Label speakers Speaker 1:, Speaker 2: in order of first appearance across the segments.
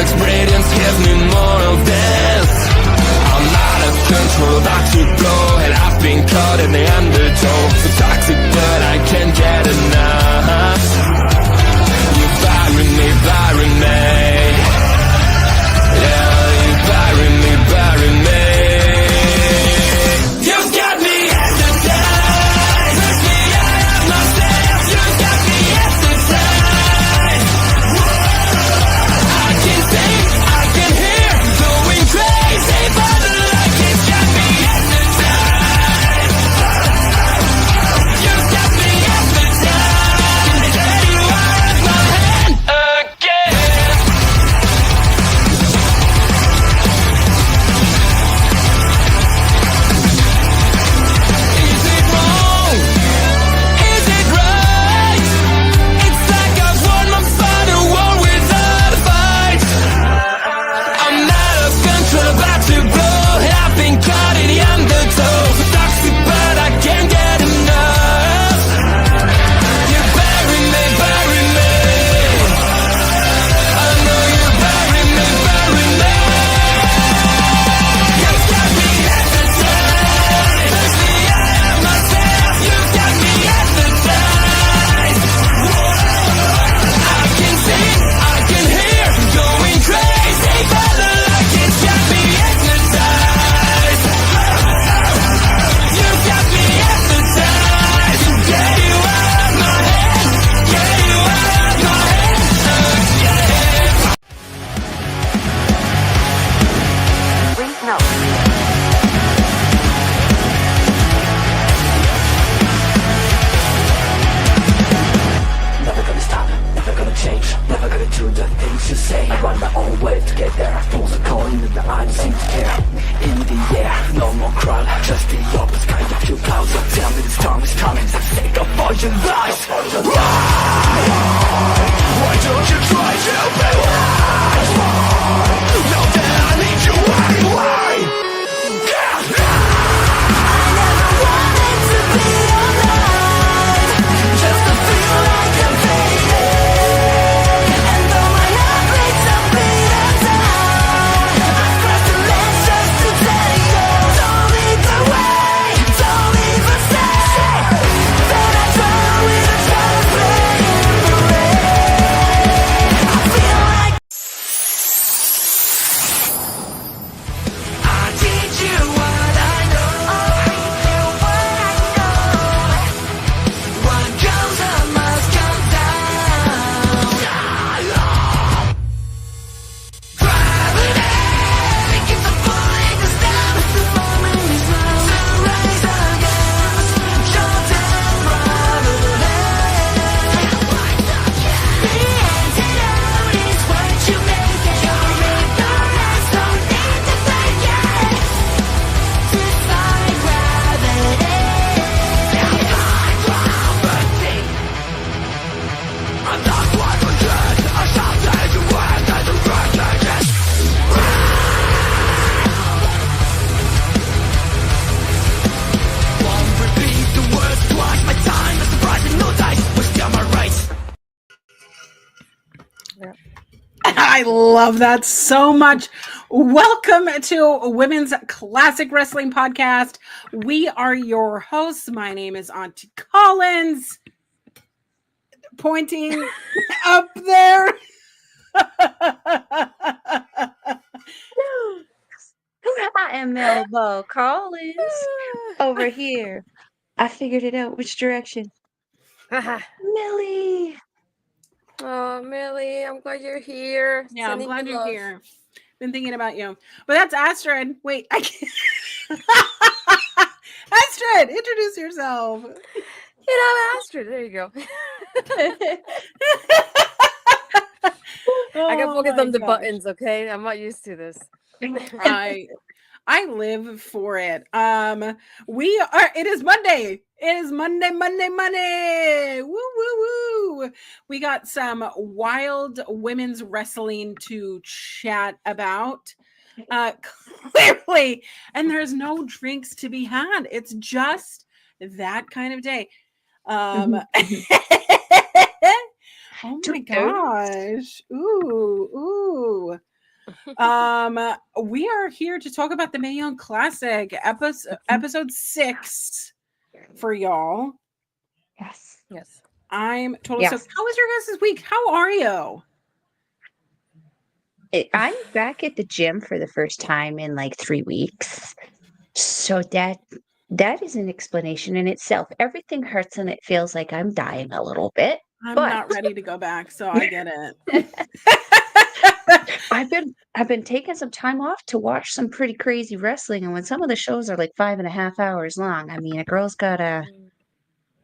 Speaker 1: experience, give me more of this. I'm out of control, about to blow, and I've been caught in the undertow. So toxic, but I can't get enough. You're burying me, burying me. Yeah, you're burying me, burying me. You've got me hypnotized. Push me out of myself. You've got me hypnotized. I can see, I can hear, going crazy, but the light has got me hypnotized. You've got me hypnotized. Can get you out of my hand again. Is it wrong? Is it right? It's like I've won my final war without a fight. I'm out of control, about to blow. I've been caught in the undertow. Toxic, but I can't get enough. You bury me, bury me. I know you bury me, bury me. You've got me hypnotized. Push me out of myself. You've got me hypnotized. I can see, I can hear, going crazy, but the light has got me hypnotized. You've got me hypnotized. Get you out of my head. Get you out of my head.
Speaker 2: Never gonna stop, never gonna change, never gonna do the things you say. Run my own way to get there. Pulls a coin and I don't seem to care. In the air, no more crowd, just the opposite kind of few clouds. So tell me the storm is coming, for the sake of all your lies. Why don't you try to be wise? Now that I need you anyway. Just to feel like I'm fading. And though my heart breaks, I'm beaten down. I press the lens just to tell you, don't lead the way, don't even say that I drown with a child playing the rain. I feel like I teach you what I know. What goes up must come down. Gravity keeps on pulling us down. The moment is now to rise again. Show them gravity. The antidote is what you make it. Your ignorance don't need to fake it. Defy gravity. I'm not what we did. I shall take you when I do recognize. Won't repeat the words twice. My time is surprising, no dice. We're still my rights.
Speaker 3: I love that so much. Welcome to Women's Classic Wrestling Podcast. We are your hosts. My name is Auntie Collins. Pointing up there.
Speaker 4: I am Melball Collins over here. I figured it out. Which direction? Millie.
Speaker 5: Oh, Millie, I'm glad you're here.
Speaker 3: Yeah, I'm
Speaker 5: Sending
Speaker 3: glad
Speaker 5: you
Speaker 3: you're
Speaker 5: love.
Speaker 3: here. Been thinking about you. But that's Astrid. Wait, I can't. Astrid, introduce yourself.
Speaker 5: You know, Astrid. There you go. I can focus on the buttons, okay? I'm not used to this.
Speaker 3: I live for it. It is Monday. It is Monday. Woo, woo, woo. We got some wild women's wrestling to chat about. Clearly. And there's no drinks to be had. It's just that kind of day. Oh my gosh. Ooh. We are here to talk about the Mae Young Classic, episode 6 for y'all.
Speaker 4: Yes.
Speaker 5: Yes.
Speaker 3: I'm totally
Speaker 4: Yes.
Speaker 3: stoked. How was your guys' week? How are you?
Speaker 4: I'm back at the gym for the first time in like 3 weeks. So that is an explanation in itself. Everything hurts and it feels like I'm dying a little bit.
Speaker 3: I'm
Speaker 4: But
Speaker 3: not ready to go back, so I get it.
Speaker 4: I've been taking some time off to watch some pretty crazy wrestling, and when some of the shows are like 5.5 hours long, I mean, a girl's gotta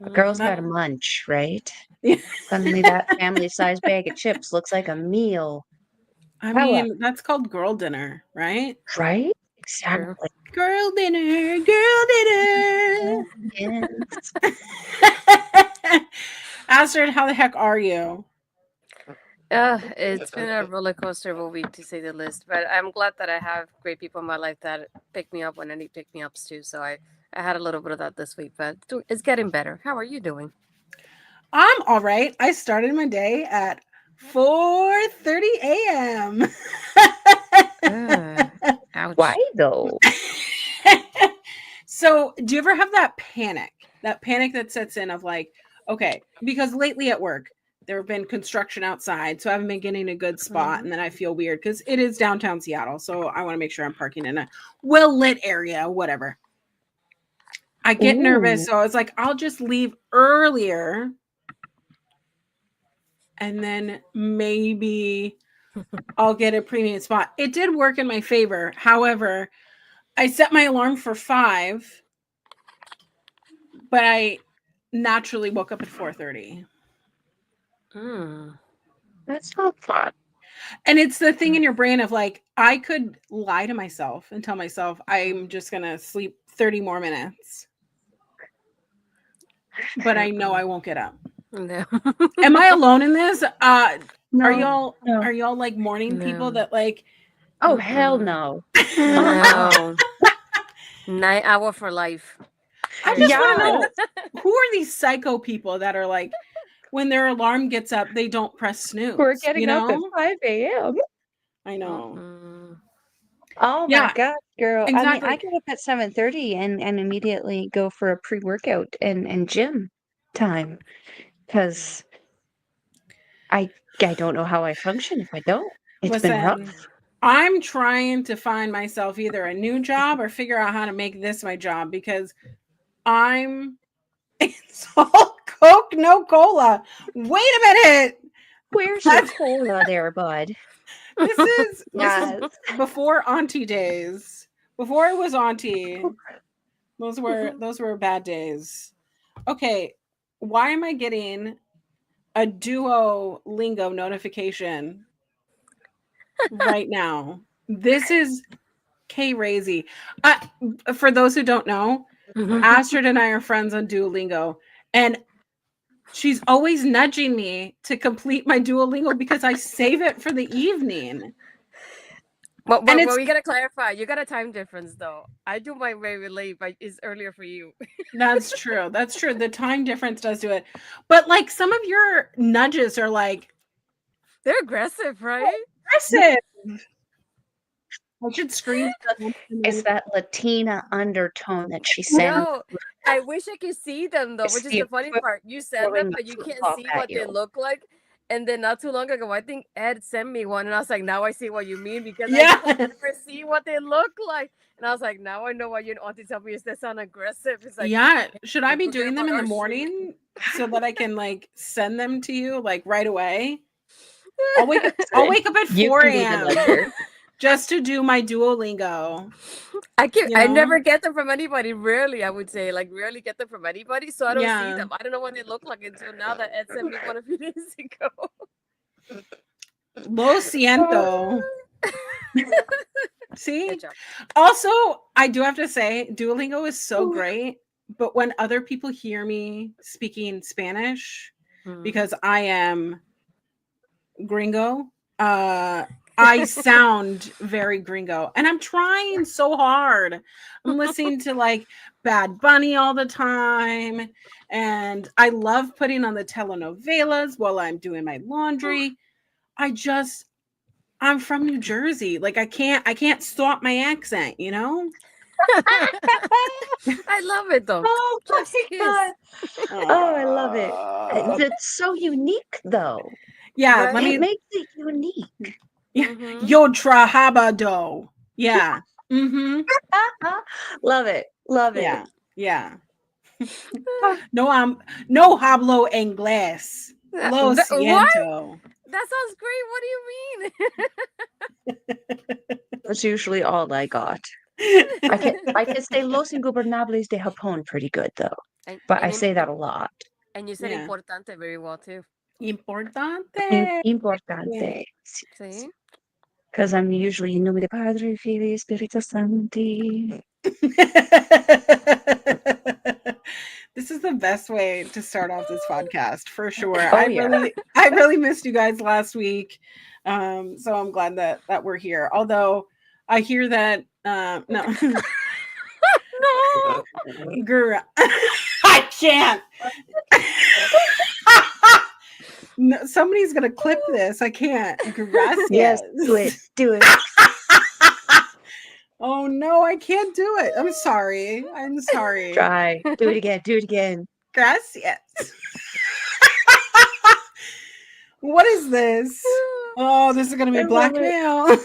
Speaker 4: munch, right?
Speaker 3: Yeah.
Speaker 4: Suddenly that family-sized bag of chips looks like a meal.
Speaker 3: I
Speaker 4: Hella.
Speaker 3: mean, that's called girl dinner, right?
Speaker 4: Right?
Speaker 5: True.
Speaker 4: Exactly.
Speaker 3: Girl dinner, girl dinner.
Speaker 4: Yes.
Speaker 3: Astrid, how the heck are you?
Speaker 5: It's been a roller coaster of a week to say the least, but I'm glad that I have great people in my life that pick me up when I need pick me ups too. So I had a little bit of that this week, but it's getting better. How are you doing?
Speaker 3: I'm all right. I started my day at 4:30 a.m.
Speaker 5: Ouch.
Speaker 4: Why though?
Speaker 3: So, do you ever have that panic? That panic that sets in of like, okay, because lately at work, there have been construction outside, so I haven't been getting a good spot, and then I feel weird because it is downtown Seattle, so I want to make sure I'm parking in a well-lit area, whatever. I get nervous,
Speaker 4: Ooh.
Speaker 3: so I was like, I'll just leave earlier, and then maybe I'll get a premium spot. It did work in my favor. However, I set my alarm for 5, but I naturally woke up at 4:30.
Speaker 4: That's not fun.
Speaker 3: And it's the thing in your brain of like, I could lie to myself and tell myself I'm just going to sleep 30 more minutes. But I know I won't get up.
Speaker 5: No.
Speaker 3: Am I alone in this?
Speaker 4: No,
Speaker 3: Are y'all
Speaker 4: no.
Speaker 3: like morning people
Speaker 5: No.
Speaker 3: that like
Speaker 4: Oh hell no.
Speaker 5: No. 9 hour for life.
Speaker 3: I just
Speaker 4: Yeah.
Speaker 3: want to know, who are these psycho people that are like, when their alarm gets up, they don't press snooze?
Speaker 4: We're getting
Speaker 3: you
Speaker 4: up at
Speaker 3: know?
Speaker 4: 5 a.m.
Speaker 3: I know.
Speaker 4: Oh
Speaker 3: Yeah,
Speaker 4: my god, girl. I mean,
Speaker 3: exactly.
Speaker 4: I get up at 7:30 and immediately go for a pre-workout and gym time because I don't know how I function if I don't. It's been rough.
Speaker 3: Listen, I'm trying to find myself either a new job or figure out how to make this my job because it's all Coke, no cola. Wait a minute.
Speaker 4: Where's your cola there, bud?
Speaker 3: This is
Speaker 4: Yes.
Speaker 3: before Auntie days. Before I was Auntie. Those were bad days. Okay, why am I getting a Duolingo notification right now? This is crazy. For those who don't know, Astrid and I are friends on Duolingo, and she's always nudging me to complete my Duolingo because I save it for the evening.
Speaker 5: Well,
Speaker 3: And it's
Speaker 5: we gotta clarify. You got a time difference, though. I do mine very late, but it's earlier for you.
Speaker 3: that's true. That's true. The time difference does do it. But like some of your nudges are like
Speaker 5: They're aggressive, right?
Speaker 3: aggressive. I should screen.
Speaker 4: It's that Latina undertone that she sends.
Speaker 5: No, I wish I could see them though,
Speaker 4: It's
Speaker 5: which is
Speaker 4: the
Speaker 5: the funny part. You send them,
Speaker 4: throwing
Speaker 5: but you
Speaker 4: the
Speaker 5: can't
Speaker 4: flip-flop
Speaker 5: see
Speaker 4: at
Speaker 5: what they
Speaker 4: you.
Speaker 5: look like. And then not too long ago, I think Ed sent me one, and I was like, "Now I see what you mean because
Speaker 3: Yeah.
Speaker 5: I never see what they look like." And I was like, "Now I know why your auntie told me they sound aggressive." It's like,
Speaker 3: Yeah. Should I be
Speaker 5: forget
Speaker 3: doing them
Speaker 5: about
Speaker 3: in the
Speaker 5: our shit.
Speaker 3: morning so that I can like send them to you like right away? I'll wake up at
Speaker 4: You
Speaker 3: 4
Speaker 4: can be the
Speaker 3: a.m.
Speaker 4: nudger.
Speaker 3: just to do my Duolingo.
Speaker 5: I
Speaker 3: You
Speaker 5: never
Speaker 3: know?
Speaker 5: get them from anybody. Rarely, I would say, like rarely get them from anybody. So I don't see
Speaker 3: Yeah.
Speaker 5: them. I don't know what they look like until now that Ed sent me one a few days ago.
Speaker 3: Lo siento. See?
Speaker 5: Good job.
Speaker 3: Also, I do have to say, Duolingo is so great, but when other people hear me speaking Spanish, because I am gringo, I sound very gringo, and I'm trying so hard. I'm listening to like Bad Bunny all the time, and I love putting on the telenovelas while I'm doing my laundry. I'm from New Jersey. Like I can't stop my accent, you know?
Speaker 5: I love it though.
Speaker 4: Oh my
Speaker 5: Chef's kiss.
Speaker 4: God. Oh, I love it. It's so unique, though.
Speaker 3: Yeah,
Speaker 5: Right?
Speaker 3: let
Speaker 4: It
Speaker 3: me
Speaker 4: makes it unique.
Speaker 3: yeah.
Speaker 5: Mhm.
Speaker 3: Yo trabajado. Yeah. Mm-hmm.
Speaker 4: Love it. Love
Speaker 3: Yeah.
Speaker 4: it.
Speaker 3: Yeah. No hablo inglés. Lo
Speaker 5: What?
Speaker 3: siento.
Speaker 5: That sounds great. What do you mean?
Speaker 4: That's usually all I got. I can say Los Ingobernables de Japón pretty good, though. But I say that a lot.
Speaker 5: and you said
Speaker 3: Yeah.
Speaker 5: importante very well too.
Speaker 3: Importante.
Speaker 4: Importante.
Speaker 5: See?
Speaker 4: Because I'm usually in nome de Padre, Filii, Spiritus Sancti.
Speaker 3: This is the best way to start off this podcast for sure.
Speaker 4: Oh, yeah.
Speaker 3: I really missed you guys last week. So I'm glad that we're here. Although I hear that no
Speaker 5: No.
Speaker 3: girl, I can't. No, somebody's gonna clip this. I can't. Gracias.
Speaker 4: Yes, do it. Do it.
Speaker 3: Oh no, I can't do it. I'm sorry. I'm sorry.
Speaker 4: Try. Do it again. Do it again.
Speaker 3: Gracias. What is this? Oh, this is gonna be
Speaker 4: I love it.
Speaker 3: blackmail.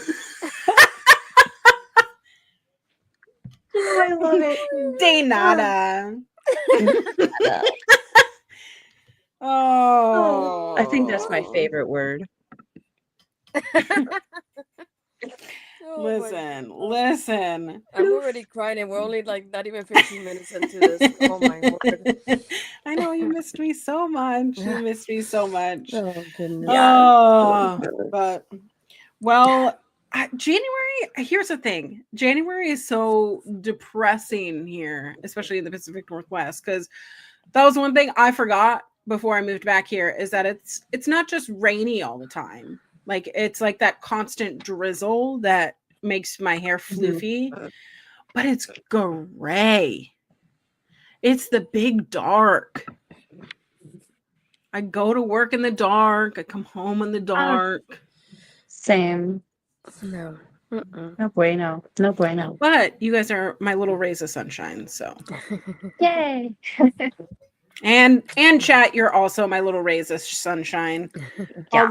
Speaker 4: Oh, I love it.
Speaker 3: De nada. Oh,
Speaker 4: I think that's my favorite word.
Speaker 5: Oh my
Speaker 3: Listen,
Speaker 5: God.
Speaker 3: listen.
Speaker 5: I'm already crying and we're only like not even 15 minutes into this. Oh my word.
Speaker 3: I know you missed me so much. You missed me so much.
Speaker 5: Oh goodness.
Speaker 3: Oh, but well, January. Here's the thing: January is so depressing here, especially in the Pacific Northwest, because that was one thing I forgot before I moved back here. Is that it's not just rainy all the time. Like it's like that constant drizzle that makes my hair floofy, but it's gray. It's the big dark. I go to work in the dark. I come home in the dark.
Speaker 4: Same.
Speaker 5: No. Mm-mm.
Speaker 4: No bueno. No bueno.
Speaker 3: But you guys are my little rays of sunshine. So
Speaker 4: Yay.
Speaker 3: and chat, you're also my little rays of sunshine.
Speaker 4: Yeah.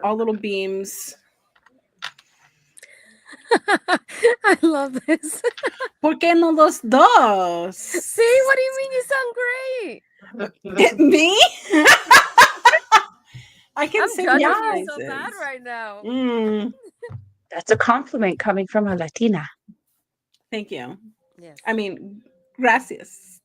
Speaker 3: All little beams.
Speaker 5: I love this.
Speaker 3: ¿Por qué no los dos?
Speaker 5: See, what do you mean? You sound great.
Speaker 3: Me? I can
Speaker 5: I'm
Speaker 3: sing
Speaker 5: judging
Speaker 3: your
Speaker 5: you so
Speaker 3: praises.
Speaker 5: bad right now.
Speaker 4: That's a compliment coming from a Latina.
Speaker 3: Thank you.
Speaker 5: Yes.
Speaker 3: I mean, gracias.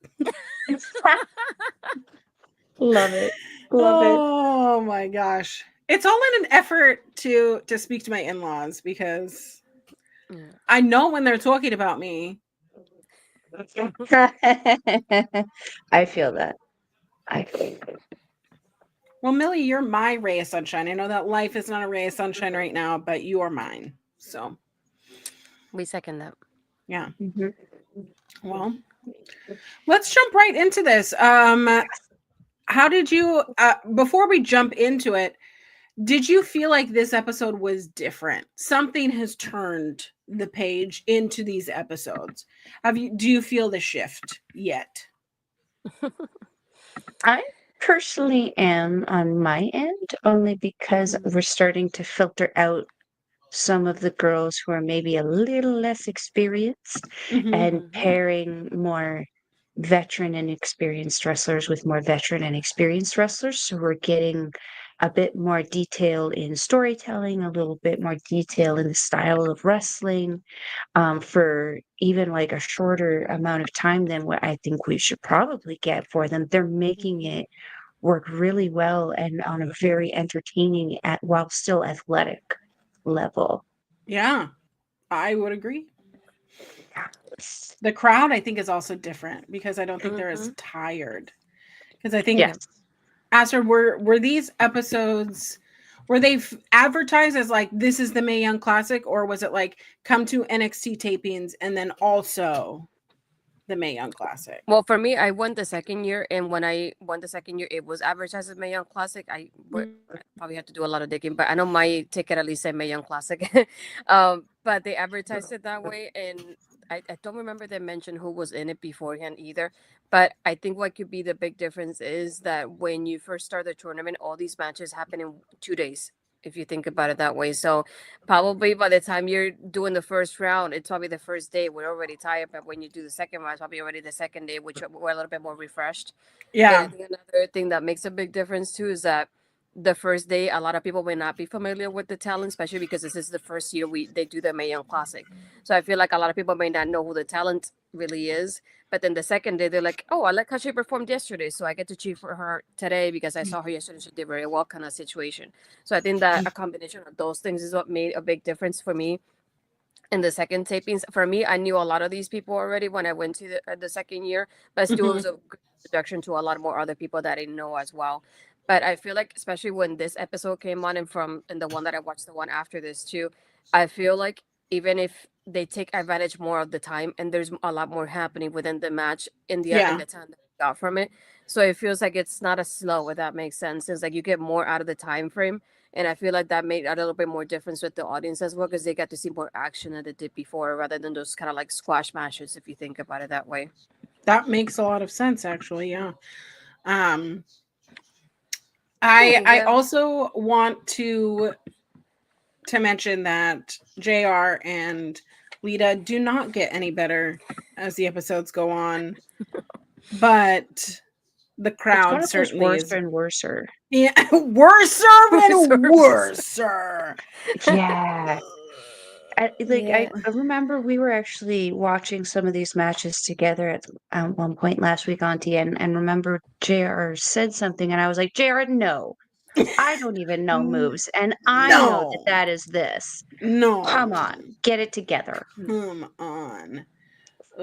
Speaker 4: Love it. Love it.
Speaker 3: Oh my gosh. It's all in an effort to speak to my in-laws because
Speaker 5: Yeah.
Speaker 3: I know when they're talking about me.
Speaker 4: I feel that. I feel that.
Speaker 3: Well, Millie, you're my ray of sunshine. I know that life is not a ray of sunshine right now, but you are mine. So,
Speaker 5: We second that.
Speaker 3: yeah.
Speaker 4: Mhm.
Speaker 3: Well, let's jump right into this. How did you before we jump into it, did you feel like this episode was different? Something has turned the page into these episodes. Do you feel the shift yet?
Speaker 4: I personally am on my end only because we're starting to filter out some of the girls who are maybe a little less experienced
Speaker 3: Mhm.
Speaker 4: and pairing more veteran and experienced wrestlers with more veteran and experienced wrestlers. So we're getting a bit more detail in storytelling, a little bit more detail in the style of wrestling, for even like a shorter amount of time than what I think we should probably get for them. They're making it work really well and on a very entertaining while still athletic level.
Speaker 3: Yeah, I would agree. The crowd, I think, is also different because I don't think they're as tired. Because I think,
Speaker 4: Yes.
Speaker 3: Astrid, were these episodes, were they advertised as like, this is the Mae Young Classic, or was it like, come to NXT tapings and then also the Mae Young Classic.
Speaker 5: Well, for me, I won the second year, and when I won the second year, it was advertised as Mae Young Classic. I probably had to do a lot of digging, but I know my ticket at least said Mae Young Classic. But they advertised it that way, and I don't remember they mentioned who was in it beforehand either. But I think what could be the big difference is that when you first start the tournament, all these matches happen in 2 days, if you think about it that way. So probably by the time you're doing the first round, it's probably the first day we're already tired. But when you do the second round, it's probably already the second day, which we're a little bit more refreshed. And I
Speaker 3: Yeah.
Speaker 5: think another thing that makes a big difference too is that the first day, a lot of people may not be familiar with the talent, especially because this is the first year they do the Mae Young Classic. So I feel like a lot of people may not know who the talent really is. But then the second day, they're like, oh, I like how she performed yesterday, so I get to cheer for her today because I saw her yesterday. She did very well, kind of situation. So I think that a combination of those things is what made a big difference for me in the second tapings. For me, I knew a lot of these people already when I went to the second year, but still it was a good introduction to a lot more other people that I know as well. But I feel like, especially when this episode came on, and the one that I watched, the one after this too, I feel like even if they take advantage more of the time and there's a lot more happening within the match in the
Speaker 3: Yeah.
Speaker 5: time that we got from it, so it feels like it's not as slow, if that makes sense. It's like you get more out of the time frame, and I feel like that made a little bit more difference with the audience as well, because they got to see more action than they did before, rather than those kind of like squash matches, if you think about it that way.
Speaker 3: That makes a lot of sense, actually. Yeah. Um, I
Speaker 5: Yeah.
Speaker 3: also want to mention that JR and Lita do not get any better as the episodes go on, but the
Speaker 4: It's
Speaker 3: crowd
Speaker 4: gonna get
Speaker 3: certainly
Speaker 4: worse
Speaker 3: is.
Speaker 4: and worser.
Speaker 3: Yeah, worser and worser.
Speaker 4: Yeah.
Speaker 5: Yeah.
Speaker 4: I remember we were actually watching some of these matches together at one point last week, Auntie, and remember JR said something, and I was like, JR, no, I don't even know moves, and I know that
Speaker 3: No,
Speaker 4: that is this.
Speaker 3: no,
Speaker 4: Come on, get it together.
Speaker 3: come on.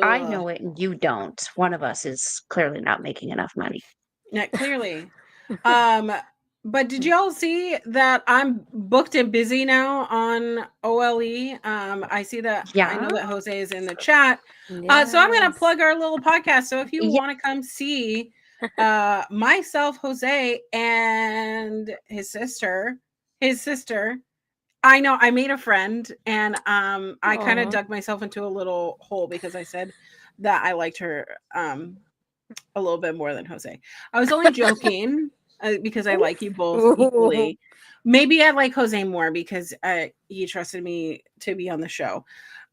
Speaker 4: I
Speaker 3: Ugh.
Speaker 4: know it, and you don't. One of us is clearly not making enough money.
Speaker 3: Yeah, clearly. Um, but did y'all see that I'm booked and busy now on OLE? I see that. I know
Speaker 4: Yeah,
Speaker 3: that Jose is in the chat. So I'm gonna
Speaker 5: Yes.
Speaker 3: plug our little podcast. So if you
Speaker 4: yeah.
Speaker 3: want to come see myself, Jose, and his sister. I know I made a friend, and I kind of
Speaker 5: Aw.
Speaker 3: dug myself into a little hole because I said that I liked her a little bit more than Jose. I was only joking because I like you both equally. Maybe I like Jose more because he trusted me to be on the show.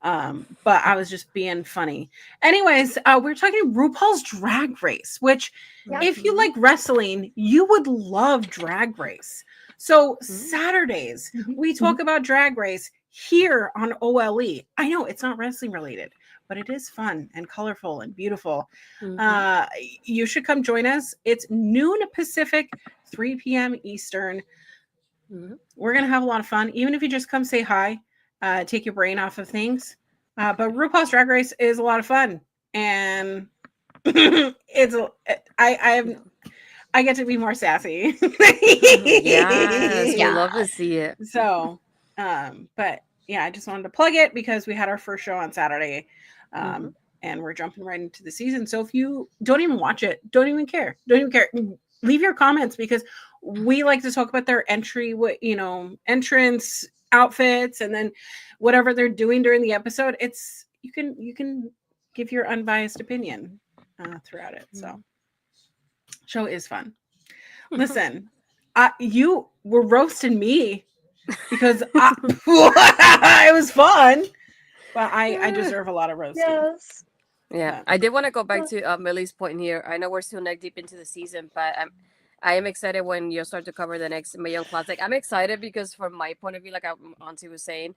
Speaker 3: But I was just being funny. Anyways, we're talking RuPaul's Drag Race, which if you like wrestling, you would love Drag Race. So Saturdays, we talk about Drag Race here on OLE. I know it's not wrestling related, but it is fun and colorful and beautiful. You should come join us. It's noon Pacific, 3 p.m. Eastern. We're going to have a lot of fun, even if you just come say hi, take your brain off of things. But RuPaul's Drag Race is a lot of fun. And I get to be more sassy.
Speaker 5: Yes, we love to see it.
Speaker 3: So, but yeah, I just wanted to plug it because we had our first show on Saturday. And we're jumping right into the season. So if you don't even watch it, don't even care. Leave your comments because we like to talk about their entrance outfits, and then whatever they're doing during the episode. It's you can give your unbiased opinion throughout it. So show is fun. Listen, you were roasting me because it was fun, but I deserve a lot of roasting.
Speaker 4: Yes.
Speaker 5: Yeah, I did want to go back to Millie's point here. I know we're still neck deep into the season, but I am excited when you start to cover the next Mae Young Classic. I'm excited because from my point of view, like Auntie was saying,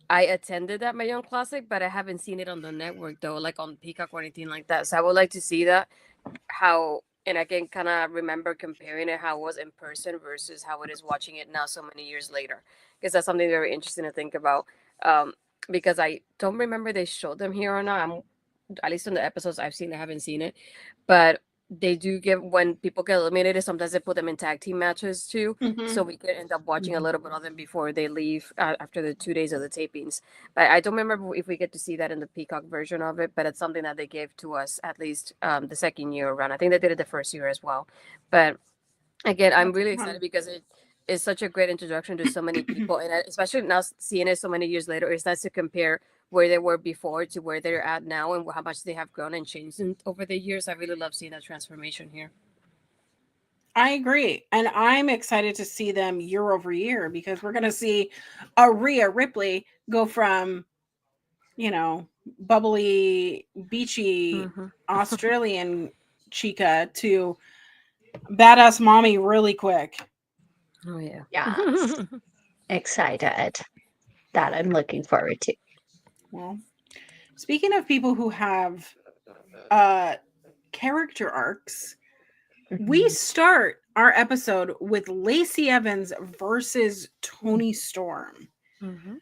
Speaker 5: I attended that Mae Young Classic, but I haven't seen it on the network though, like on Peacock or anything like that. So I would like to see that, and I can kind of remember comparing it how it was in person versus how it is watching it now so many years later, because that's something very interesting to think about. Because I don't remember they showed them here or not. At least in the episodes I've seen, I haven't seen it. But they do give, when people get eliminated, sometimes they put them in tag team matches too,
Speaker 3: Mhm.
Speaker 5: so we could end up watching a little bit of them before they leave after the 2 days of the tapings. But I don't remember if we get to see that in the Peacock version of it, but it's something that they gave to us at least the second year around. I think they did it the first year as well. But again, I'm
Speaker 3: That's
Speaker 5: really
Speaker 3: fun.
Speaker 5: excited because it is such a great introduction to so many people, and especially now seeing it so many years later, it's nice to compare where they were before to where they're at now and how much they have grown and changed over the years. I really love seeing that transformation here.
Speaker 3: I agree. And I'm excited to see them year over year because we're going to see a Rhea Ripley go from, you know, bubbly, beachy
Speaker 5: Hmm.
Speaker 3: Australian chica to badass mommy really quick.
Speaker 5: Oh yeah.
Speaker 4: Yes. Excited. That I'm looking forward to.
Speaker 3: Well, speaking of people who have uh character arcs, we
Speaker 4: Mhm.
Speaker 3: start our episode with Lacey Evans versus Toni Storm.
Speaker 5: Hmm.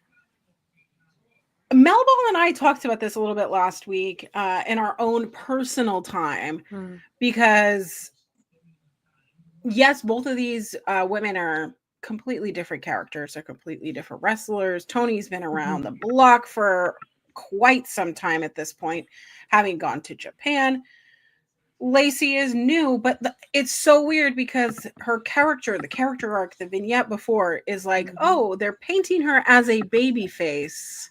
Speaker 3: Melball and I talked about this a little bit last week in our own personal time because, yes, both of these women are completely different characters, are completely different wrestlers. Tony's been around the block for quite some time at this point, having gone to Japan. Lacey is new, but it's so weird because her character, the character arc, the vignette before is like, oh, they're painting her as a baby face.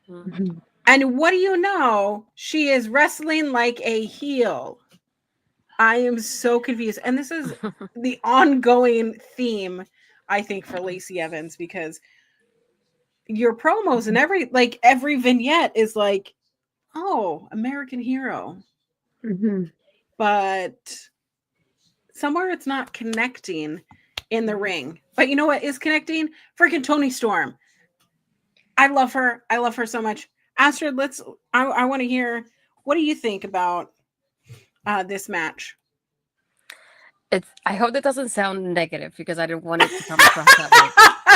Speaker 4: Mhm.
Speaker 3: And what do you know? She is wrestling like a heel. I am so confused. And this is the ongoing theme, I think, for Lacey Evans because your promos and every vignette is like, oh, American hero.
Speaker 4: Mhm.
Speaker 3: But somewhere it's not connecting in the ring. But you know what is connecting? Freaking Toni Storm. I love her. I love her so much. Astrid, I want to hear, what do you think about this match?
Speaker 5: It's. I hope that doesn't sound negative because I didn't want it to come across that way.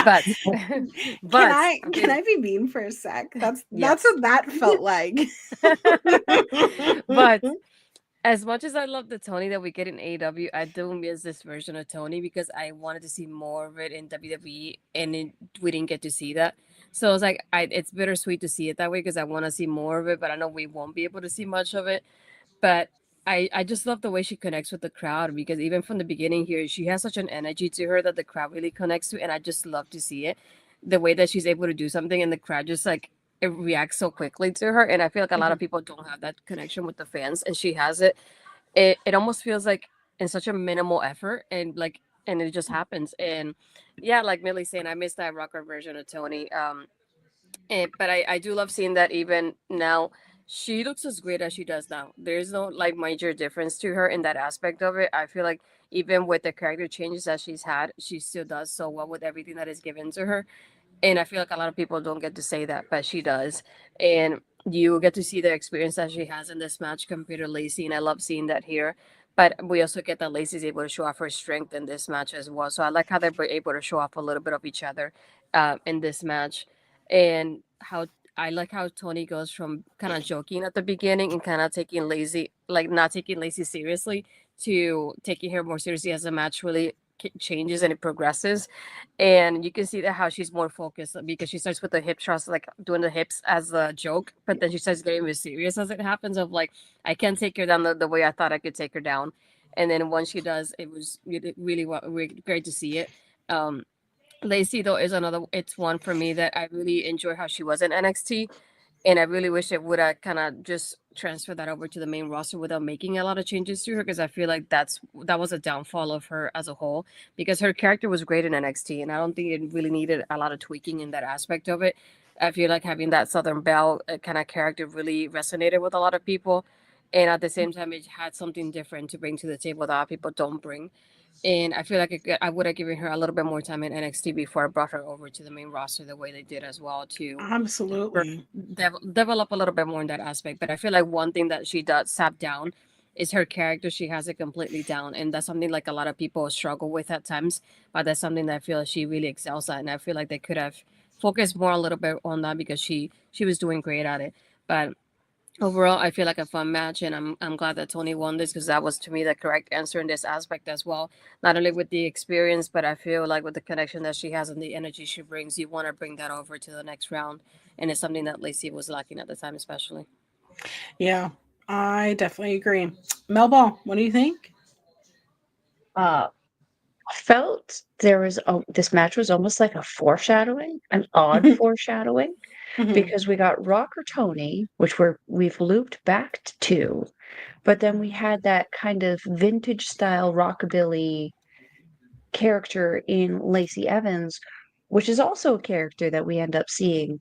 Speaker 5: But,
Speaker 3: Can
Speaker 5: but
Speaker 3: I
Speaker 5: I
Speaker 3: can
Speaker 5: mean,
Speaker 3: I be mean for a sec? That's
Speaker 5: yes.
Speaker 3: what that felt like.
Speaker 5: But as much as I love the Tony that we get in AEW, I do miss this version of Tony because I wanted to see more of it in WWE, and we didn't get to see that. So it's like it's bittersweet to see it that way because I want to see more of it, but I know we won't be able to see much of it. But I just love the way she connects with the crowd because even from the beginning here, she has such an energy to her that the crowd really connects to, and I just love to see it. The way that she's able to do something and the crowd just like it reacts so quickly to her, and I feel like a lot of
Speaker 3: Mhm.
Speaker 5: people don't have that connection with the fans, and she has it. It almost feels like in such a minimal effort, and like and it just happens. And yeah, like Millie's saying, I miss that rocker version of Tony. But I do love seeing that even now she looks as great as she does now. There's no like major difference to her in that aspect of it. I feel like even with the character changes that she's had, she still does so well with everything that is given to her. And I feel like a lot of people don't get to say that, but she does. And you get to see the experience that she has in this match compared to Lacey, and I love seeing that here. But we also get that Lacey's able to show off her strength in this match as well. So I like how they're able to show off a little bit of each other in this match, and how I like how Tony goes from kind of joking at the beginning and kind of taking Lacey, like not taking Lacey seriously, to taking her more seriously as the match really changes and it progresses. And you can see that how she's more focused because she starts with the hip thrust, like doing the hips as a joke, but then she starts getting more serious as it happens. Of like, I can't take her down the way I thought I could take her down. And then once she does, it was really great to see it. Um, Lacey though is another. It's one for me that I really enjoy how she was in NXT, and I really wish it would have kind of just transferred that over to the main roster without making a lot of changes to her because I feel like that was a downfall of her as a whole because her character was great in NXT, and I don't think it really needed a lot of tweaking in that aspect of it. I feel like having that Southern Belle kind of character really resonated with a lot of people, and at the same time, it had something different to bring to the table that other people don't bring. And I feel like I would have given her a little bit more time in NXT before I brought her over to the main roster the way they did as well to her
Speaker 3: Absolutely.
Speaker 5: develop a little bit more in that aspect. But I feel like one thing that she does tap down is her character. She has it completely down, and that's something like a lot of people struggle with at times. But that's something that I feel like she really excels at, and I feel like they could have focused more a little bit on that because she was doing great at it. But Overall, I feel like a fun match, and I'm glad that Toni won this because that was to me the correct answer in this aspect as well. Not only with the experience, but I feel like with the connection that she has and the energy she brings, you want to bring that over to the next round, and it's something that Lacey was lacking at the time, especially.
Speaker 3: Yeah, I definitely agree. Melball, what do you think?
Speaker 4: Uh, I felt this match was almost like a foreshadowing, an odd foreshadowing,
Speaker 3: Mhm.
Speaker 4: because we got Rock or Tony, which we've looped back to, but then we had that kind of vintage style rockabilly character in Lacey Evans, which is also a character that we end up seeing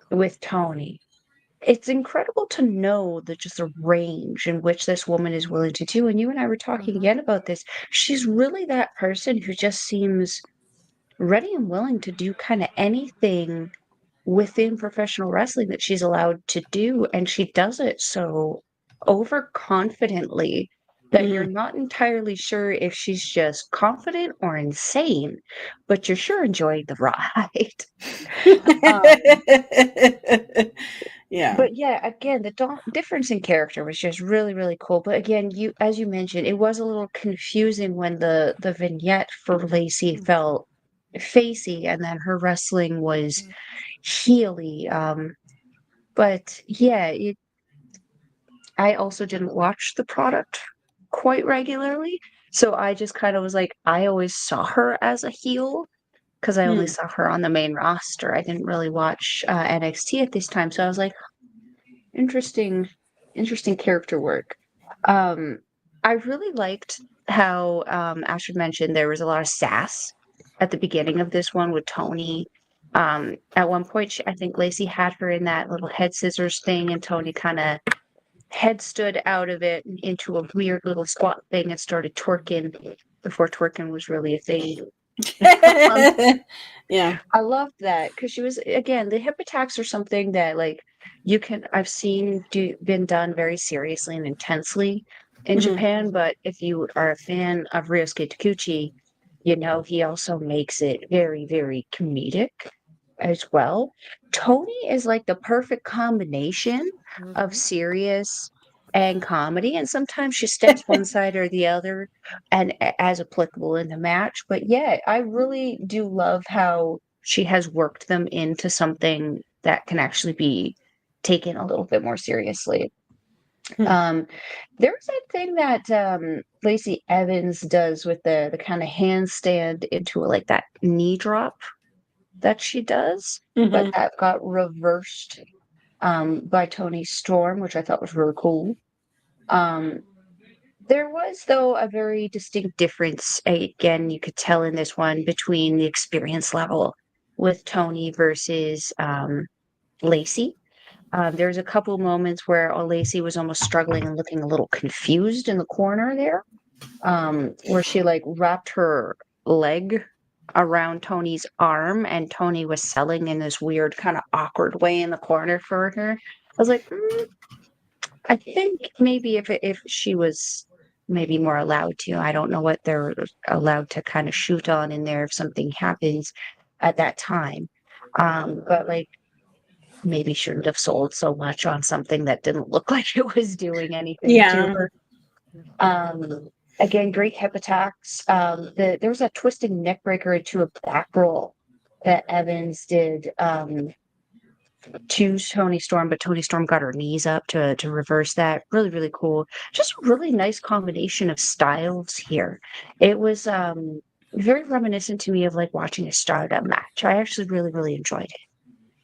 Speaker 4: with Tony. It's incredible to know that just the range in which this woman is willing to do. And you and I were talking
Speaker 5: Mm-hmm.
Speaker 4: again about this. She's really that person who just seems ready and willing to do kind of anything within professional wrestling that she's allowed to do. And she does it so overconfidently that you're
Speaker 3: Mhm.
Speaker 4: not entirely sure if she's just confident or insane, but you're sure enjoying the ride. um,
Speaker 3: Yeah.
Speaker 4: but yeah, again, the difference in character was just really, really cool. But again, as you mentioned, it was a little confusing when the vignette for Lacey felt facey, and then her wrestling was heely. But yeah, I also didn't watch the product quite regularly, so I just kind of was like, I always saw her as a heel because I only
Speaker 3: Hmm.
Speaker 4: saw her on the main roster. I didn't really watch NXT at this time, so I was like, interesting, interesting character work. Um, I really liked how Astrid mentioned there was a lot of sass at the beginning of this one with Toni. At one point, I think Lacey had her in that little head scissors thing, and Toni kind of head stood out of it into a weird little squat thing and started twerking before twerking was really a thing. Um,
Speaker 3: Yeah.
Speaker 4: I loved that because she was again the hip attacks are something that like I've seen been done very seriously and intensely in
Speaker 3: Mhm.
Speaker 4: Japan, but if you are a fan of Ryosuke Takuchi, you know he also makes it very, very comedic as well. Tony is like the perfect combination of
Speaker 5: Mm-hmm.
Speaker 4: serious and comedy, and sometimes she steps one side or the other and as applicable in the match. But yeah, I really do love how she has worked them into something that can actually be taken a little bit more seriously.
Speaker 3: Hmm.
Speaker 4: Um, there's that thing that Lacey Evans does with the kind of handstand into like that knee drop that she does, but
Speaker 3: Mhm.
Speaker 4: that got reversed by Tony Storm, which I thought was really cool. Um, there was, though, a very distinct difference. Again, you could tell in this one between the experience level with Tony versus Lacey. There's a couple moments where Lacey was almost struggling and looking a little confused in the corner there, where she like wrapped her leg around Tony's arm, and Tony was selling in this weird, kind of awkward way in the corner for her. I was like, I think maybe if she was maybe more allowed to, I don't know what they're allowed to kind of shoot on in there if something happens at that time. But like maybe shouldn't have sold so much on something that didn't look like it was doing anything to
Speaker 3: Yeah.
Speaker 4: her. Um, again, great hip attacks. There was a twisting neck breaker into a back roll that Evans did. To Tony Storm, but Tony Storm got her knees up to reverse that. Really, really cool. Just a really nice combination of styles here. It was very reminiscent to me of like watching a Stardom match. I actually really, really enjoyed it.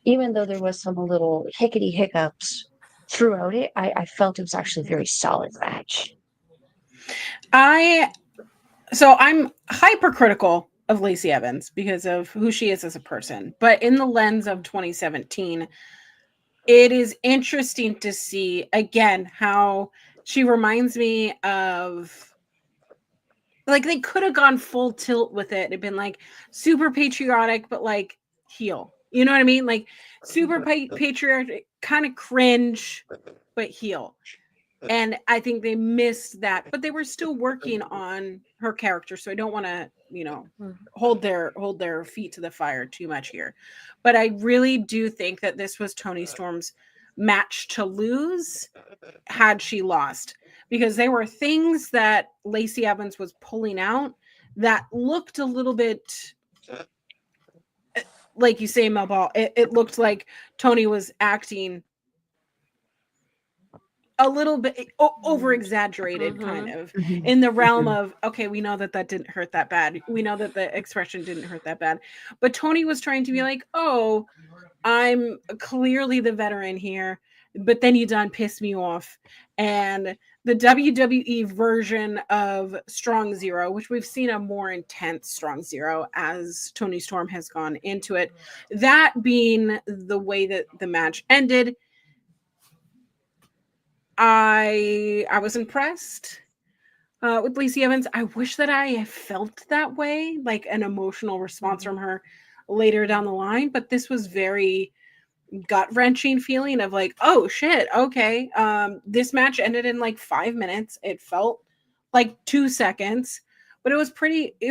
Speaker 4: Even though there was some little hickety hiccups throughout it, I felt it was actually a very solid match.
Speaker 3: I so I'm hypercritical of Lacey Evans because of who she is as a person. But in the lens of 2017, it is interesting to see again how she reminds me of, like, they could have gone full tilt with it and been like super patriotic, but like heel. You know what I mean? Like super patriotic, kind of cringe, but heel. And I think they missed that, but they were still working on her character, so I don't want to, hold their feet to the fire too much here. But I really do think that this was Tony Storm's match to lose had she lost, because there were things that Lacey Evans was pulling out that looked a little bit, like you say, Melball, it looked like Toni was acting a little bit over exaggerated, kind of in the realm of, okay, we know that didn't hurt that bad. We know that the expression didn't hurt that bad. But Toni was trying to be like, oh, I'm clearly the veteran here, but then you done pissed me off. And the WWE version of Strong Zero, which we've seen a more intense Strong Zero as Toni Storm has gone into it, that being the way that the match ended, I was impressed with Lacey Evans. I wish that I felt that way, like an emotional response from her later down the line, but this was very gut-wrenching feeling of like, oh shit, okay, this match ended in like 5 minutes. It felt like 2 seconds, but it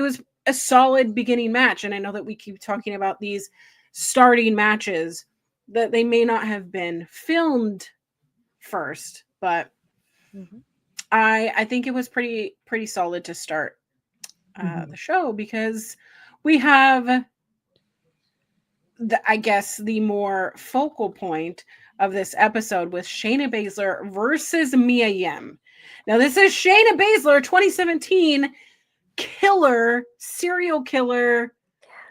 Speaker 3: was a solid beginning match. And I know that we keep talking about these starting matches that they may not have been filmed first, but I think it was pretty solid to start the show, because we have I guess the more focal point of this episode with Shayna Baszler versus Mae Young. Now this is Shayna Baszler, 2017 killer, serial killer,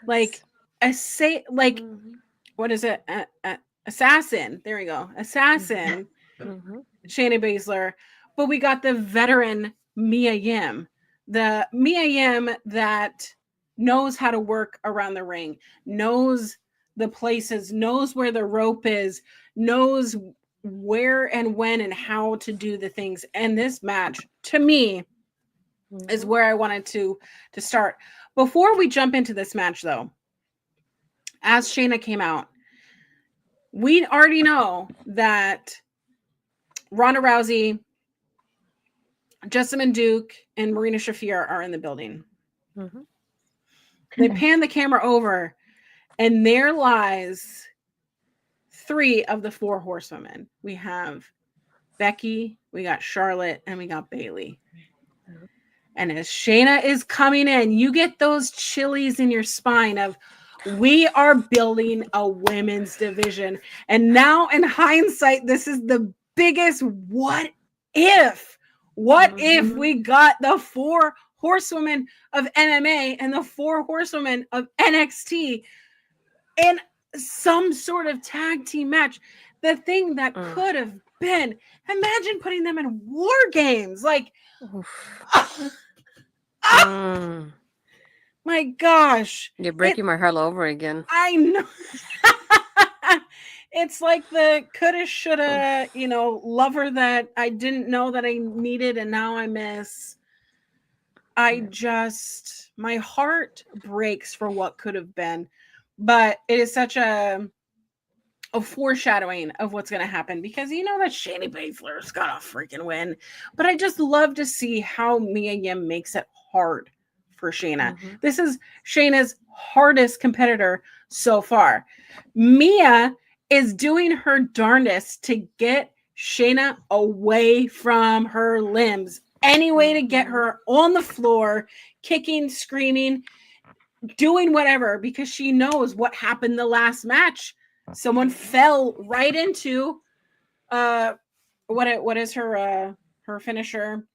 Speaker 3: like what is it? Assassin. There we go. Assassin. Shayna Baszler. But we got the veteran Mae Young. The Mae Young that knows how to work around the ring, knows the places, knows where the rope is, knows where and when and how to do the things. And this match, to me, is where I wanted to start. Before we jump into this match, though, as Shayna came out, we already know that Ronda Rousey, Jessamine Duke, and Marina Shafir are in the building. They pan the camera over, and there lies 3 of the 4 horsewomen. We have Becky, we got Charlotte, and we got Bayley. And as Shayna is coming in, you get those chilies in your spine of, we are building a women's division. And now in hindsight, this is the biggest what if. What if we got the 4 horsewomen of MMA and the 4 horsewomen of NXT in some sort of tag team match? The thing that could have been, imagine putting them in War Games. Like, my gosh.
Speaker 5: You're breaking my heart all over again.
Speaker 3: I know. It's like the coulda, shoulda, lover that I didn't know that I needed and now I miss. My heart breaks for what could have been, but it is such a foreshadowing of what's going to happen, because you know that Shayna Baszler's got a freaking win, but I just love to see how Mae Young makes it hard for Shayna. This is Shayna's hardest competitor so far. Mia is doing her darndest to get Shayna away from her limbs. Any way to get her on the floor, kicking, screaming, doing whatever, because she knows what happened the last match. Someone fell right into what is her finisher?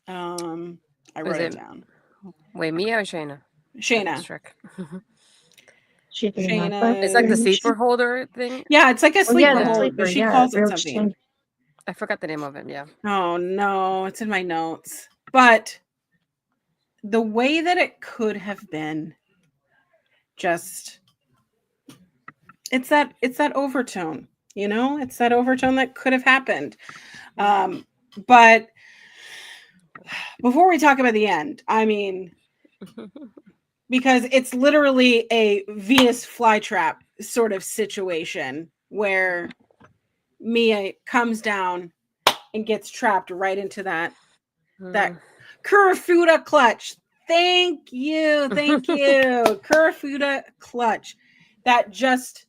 Speaker 3: I wrote it down.
Speaker 5: Wait, Mia or Shayna?
Speaker 3: Shayna.
Speaker 4: Shayna.
Speaker 5: It's like the sleeper holder thing.
Speaker 3: Yeah, it's like a sleeper
Speaker 4: the
Speaker 3: hold,
Speaker 4: sleeper,
Speaker 3: but she calls it
Speaker 4: real
Speaker 3: something.
Speaker 5: I forgot the name of it. Yeah.
Speaker 3: Oh no, it's in my notes. But the way that it could have been, just it's that overtone, it's that overtone that could have happened. But before we talk about the end, I mean, because it's literally a Venus flytrap sort of situation where Mia comes down and gets trapped right into that Kurafuda clutch. Thank you. Kurafuda clutch. That just,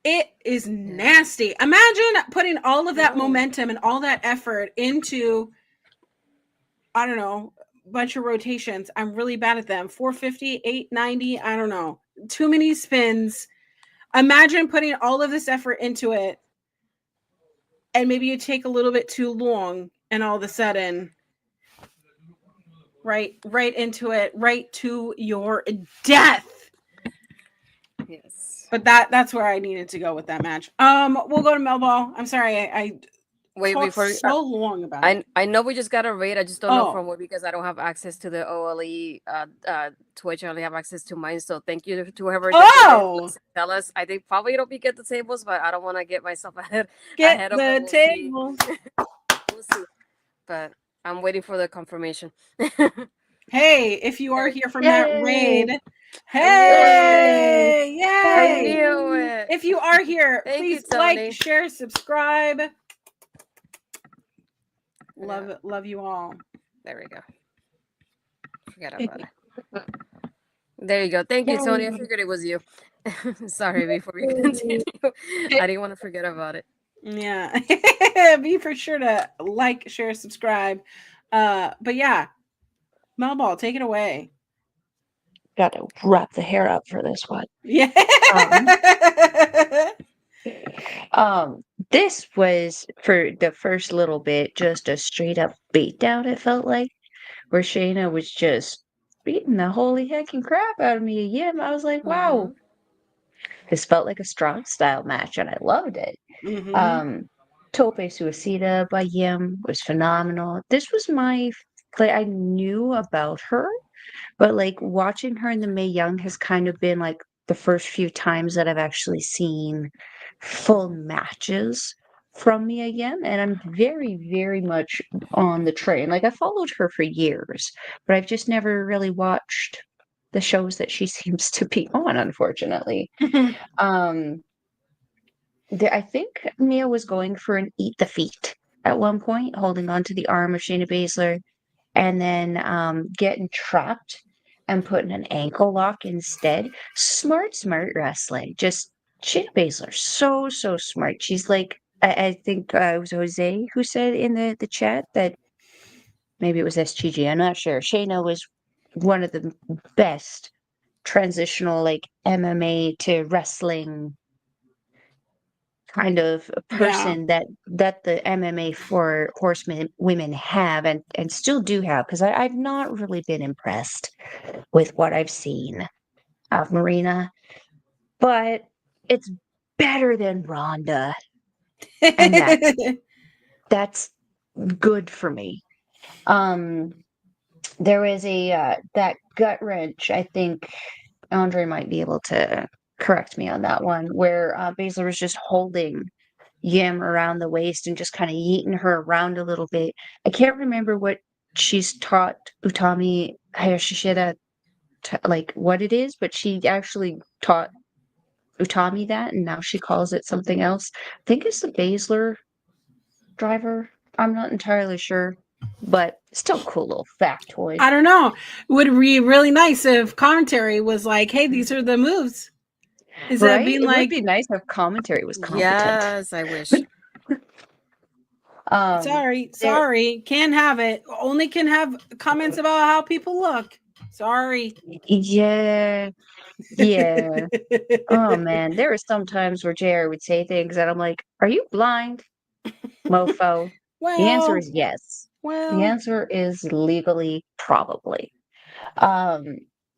Speaker 3: It is nasty. Imagine putting all of that momentum and all that effort into, I don't know, a bunch of rotations. I'm really bad at them. 450, 890, I don't know. Too many spins. Imagine putting all of this effort into it, and maybe you take a little bit too long, and all of a sudden, right into it, right to your death.
Speaker 5: Yes.
Speaker 3: But that's where I needed to go with that match. We'll go to Melball. I'm sorry, I
Speaker 5: Wait,
Speaker 3: talked
Speaker 5: before
Speaker 3: so long about it.
Speaker 5: I know we just got a raid. I just don't know
Speaker 3: Oh.
Speaker 5: from what, because I don't have access to the OLE Twitch. I only have access to mine. So thank you to whoever.
Speaker 3: Oh!
Speaker 5: Tell us. I think probably it'll be get the tables, but I don't want to get myself ahead
Speaker 3: Get
Speaker 5: of
Speaker 3: the
Speaker 5: it. We'll
Speaker 3: table.
Speaker 5: see. We'll see. But I'm waiting for the confirmation.
Speaker 3: Hey, if you are here from that raid,
Speaker 5: Yay!
Speaker 3: hey,
Speaker 5: I
Speaker 3: yay!
Speaker 5: knew it.
Speaker 3: If you are here,
Speaker 5: Thank you,
Speaker 3: please
Speaker 5: Toni.
Speaker 3: like, share, subscribe.
Speaker 5: Yeah.
Speaker 3: Love you all.
Speaker 5: There we go. Forget about it. There you go. Thank you, Toni. I figured it was you. Sorry, before we continue, I didn't want to forget about it.
Speaker 3: Yeah. Be for sure to like, share, subscribe. But yeah, Melball, take it away.
Speaker 4: Got to wrap the hair up for this one.
Speaker 3: Yeah.
Speaker 4: This was for the first little bit just a straight up beatdown, it felt like, where Shayna was just beating the holy heckin' crap out of Mae Young. I was like, wow, this felt like a strong style match, and I loved it. Tope Suicida by Yim was phenomenal. This was I knew about her, but like watching her in the Mae Young has kind of been like the first few times that I've actually seen full matches from Mae Young, and I'm very, very much on the train. Like I followed her for years, but I've just never really watched the shows that she seems to be on, unfortunately. I think Mia was going for an eat the feet at one point, holding onto the arm of Shayna Baszler, and then getting trapped and putting an ankle lock instead. Smart wrestling. Just Shayna Baszler, so smart. She's like, I think it was Jose who said in the chat that maybe it was SGG. I'm not sure. Shayna was one of the best transitional like MMA to wrestling kind of a person that the MMA for horsemen women have and still do have, because I've not really been impressed with what I've seen of Marina, but it's better than Rhonda, and that's good for me. There was a that gut wrench. I think Andre might be able to correct me on that one, where Baszler was just holding Yim around the waist and just kind of yeeting her around a little bit. I can't remember what she's taught Utami Hayashishida, like what it is, but she actually taught Utami that, and now she calls it something else. I think it's the Baszler driver. I'm not entirely sure, but still cool little factoid.
Speaker 3: I don't know. It would be really nice if commentary was like, hey, these are the moves. Instead
Speaker 4: Right?
Speaker 3: of being
Speaker 4: It
Speaker 3: like,
Speaker 4: would be nice if commentary was competent.
Speaker 5: Yes, I wish.
Speaker 3: sorry, can't have it. Only can have comments about how people look. Sorry.
Speaker 4: Yeah. Oh man, there were some times where JR would say things and I'm like, are you blind, mofo?
Speaker 3: Well,
Speaker 4: The answer is yes.
Speaker 3: well,
Speaker 4: The answer is legally probably.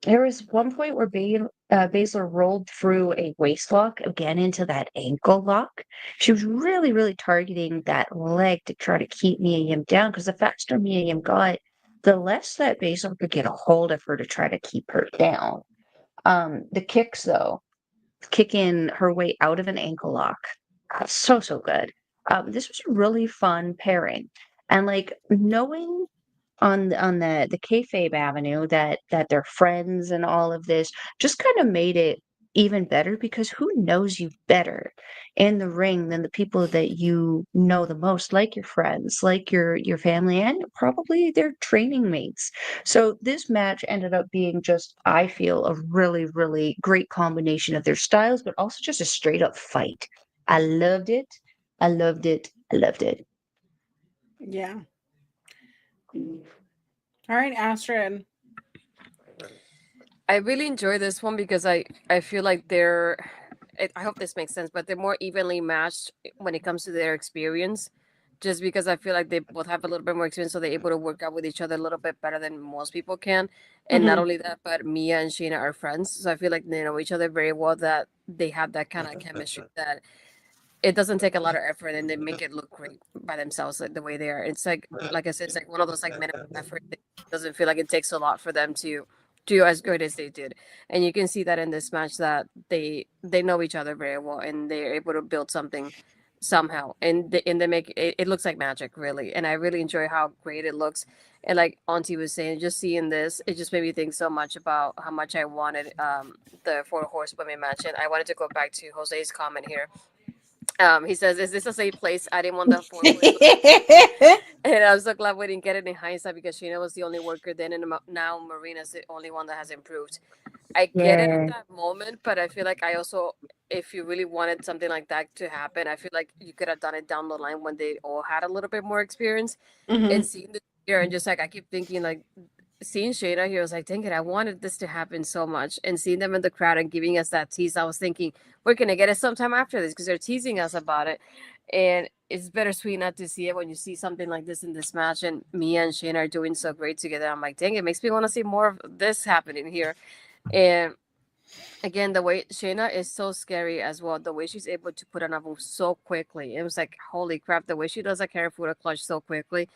Speaker 4: There was one point where Baszler rolled through a waist lock again into that ankle lock. She was really, really targeting that leg to try to keep Mae Young down, because the faster Mae Young got, the less that Baszler could get a hold of her to try to keep her down. The kicks, though, kicking her way out of an ankle lock, so good. This was a really fun pairing, and like knowing on the kayfabe avenue that they're friends and all of this just kind of made it even better because who knows you better in the ring than the people that you know the most, like your friends, like your family, and probably their training mates. So this match ended up being just, I feel, a really, really great combination of their styles, but also just a straight up fight. I loved it. I loved it. I loved it.
Speaker 3: Yeah. All right, Astrid.
Speaker 5: I really enjoy this one because I feel like they're I hope this makes sense, but they're more evenly matched when it comes to their experience. Just because I feel like they both have a little bit more experience, so they're able to work out with each other a little bit better than most people can. And not
Speaker 3: Mhm.
Speaker 5: only that, but Mia and Shayna are friends, so I feel like they know each other very well. That they have that kind of chemistry that it doesn't take a lot of effort, and they make it look great by themselves, like the way they are. It's like I said, it's like one of those like minimum effort. It doesn't feel like it takes a lot for them to do as good as they did, and you can see that in this match that they know each other very well, and they're able to build something somehow, and they make it, it looks like magic, really. And I really enjoy how great it looks. And like Auntie was saying, just seeing this, it just made me think so much about how much I wanted the four horsewomen match. And I wanted to go back to Jose's comment here. He says, "Is this a safe place? I didn't want the four horsewomen." And I'm so glad we didn't get it in hindsight because Sheena was the only worker then, and now Marina's the only one that has improved. I get it at
Speaker 4: Yeah.
Speaker 5: that moment, but I feel like I also, if you really wanted something like that to happen, I feel like you could have done it down the line when they all had a little bit more experience. And
Speaker 3: Mhm.
Speaker 5: seeing this here, and just like I keep thinking, like seeing Shayna here, I was like, dang it, I wanted this to happen so much. And seeing them in the crowd and giving us that tease, I was thinking, we're going to get it sometime after this because they're teasing us about it. And it's bittersweet not to see it when you see something like this in this match. And Mia and Shayna are doing so great together. I'm like, dang, it makes me want to see more of this happening here. And again, the way Shayna is so scary as well, the way she's able to put on a move so quickly. It was like, holy crap, the way she does a carry foot clutch so quickly.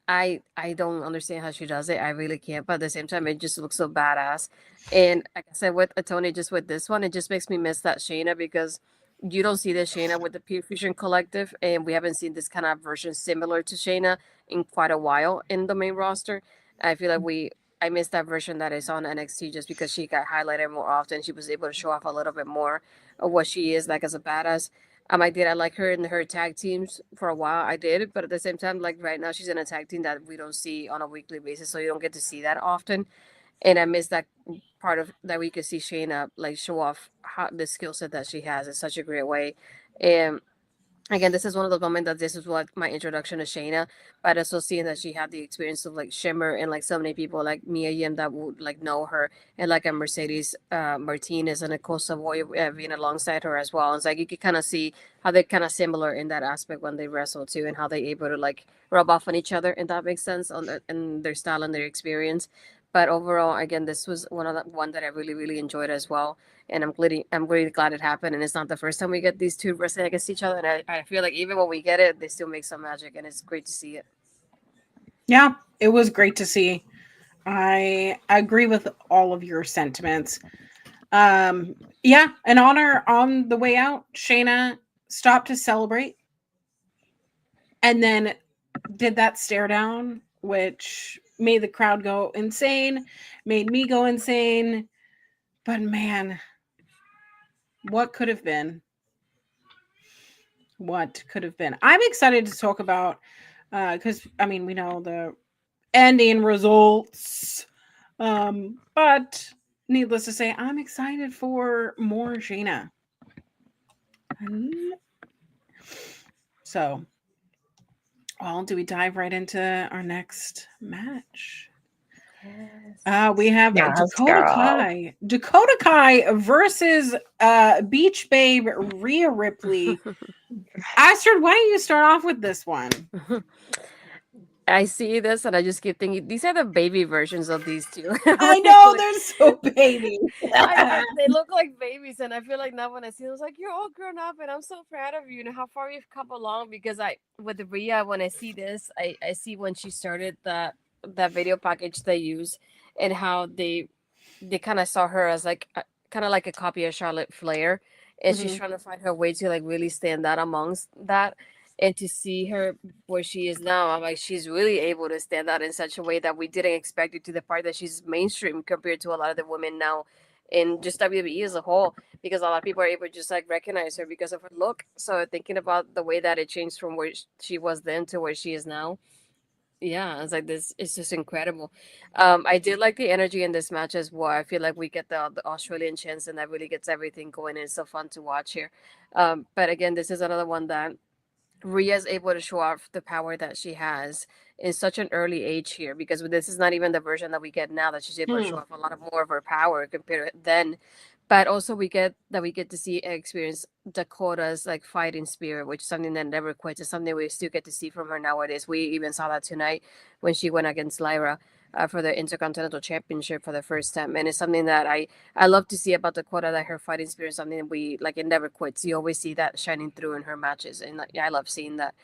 Speaker 5: I don't understand how she does it. I really can't. But at the same time, it just looks so badass. And like I said, with Toni, just with this one, it just makes me miss that Shayna because you don't see this Shayna with the Pure Fusion Collective, and we haven't seen this kind of version similar to Shayna in quite a while in the main roster. I feel like I missed that version that is on NXT just because she got highlighted more often. She was able to show off a little bit more of what she is like as a badass. I like her in her tag teams for a while. I did, but at the same time, like right now, she's in a tag team that we don't see on a weekly basis, so you don't get to see that often. And I miss that part of that we could see Shayna like show off how the skill set that she has in such a great way. And again, this is one of those moments that this is what my introduction to Shayna, but also seeing that she had the experience of like Shimmer and like so many people like Mia Yim that would like know her, and like a Mercedes Martinez and Nicole Savoy being alongside her as well. It's like you could kind of see how they're kind of similar in that aspect when they wrestle too, and how they're able to like rub off on each other, and that makes sense on in their style and their experience. But overall, again, this was one that I really really enjoyed as well, and I'm really glad it happened. And it's not the first time we get these two wrestling against each other. And I feel like even when we get it, they still make some magic, and it's great to see it.
Speaker 3: Yeah, it was great to see. I agree with all of your sentiments. Yeah, an honor on the way out. Shayna stopped to celebrate and then did that stare down, which made the crowd go insane, made me go insane. But man, what could have been? What could have been? I'm excited to talk about because I mean we know the ending results, but needless to say, I'm excited for more Shayna. So, well, do we dive right into our next match? We have
Speaker 4: Yes,
Speaker 3: Dakota
Speaker 4: girl.
Speaker 3: Kai. Dakota Kai versus Beach Babe Rhea Ripley. Astrid, why don't you start off with this one?
Speaker 5: I see this and I just keep thinking these are the baby versions of these two.
Speaker 3: I know
Speaker 5: Like,
Speaker 3: they're so baby.
Speaker 5: they look like babies, and I feel like now when I see them, it's like you're all grown up, and I'm so proud of you and how far you've come along. Because I with Rhea, when I see this, I see when she started that video package they use, and how they kind of saw her as like kind of like a copy of Charlotte Flair, and she's
Speaker 3: Mhm.
Speaker 5: trying to find her way to like really stand out amongst that. And to see her where she is now, I'm like, she's really able to stand out in such a way that we didn't expect it, to the part that she's mainstream compared to a lot of the women now in just WWE as a whole, because a lot of people are able to just like recognize her because of her look. So thinking about the way that it changed from where she was then to where she is now, yeah, it's like this. It's just incredible. I did like the energy in this match as well. I feel like we get the Australian chance, and that really gets everything going. It's so fun to watch here. But again, this is another one that Rhea is able to show off the power that she has in such an early age here, because this is not even the version that we get now, that she's able to show off a lot of more of her power compared to then. But also we get to see and experience Dakota's like fighting spirit, which is something that never quits. It's something we still get to see from her nowadays. We even saw that tonight when she went against Lyra for the Intercontinental Championship for the first time, and it's something that I love to see about Dakota, that her fighting spirit is something that we like, it never quits. You always see that shining through in her matches, and like, yeah, I love seeing that.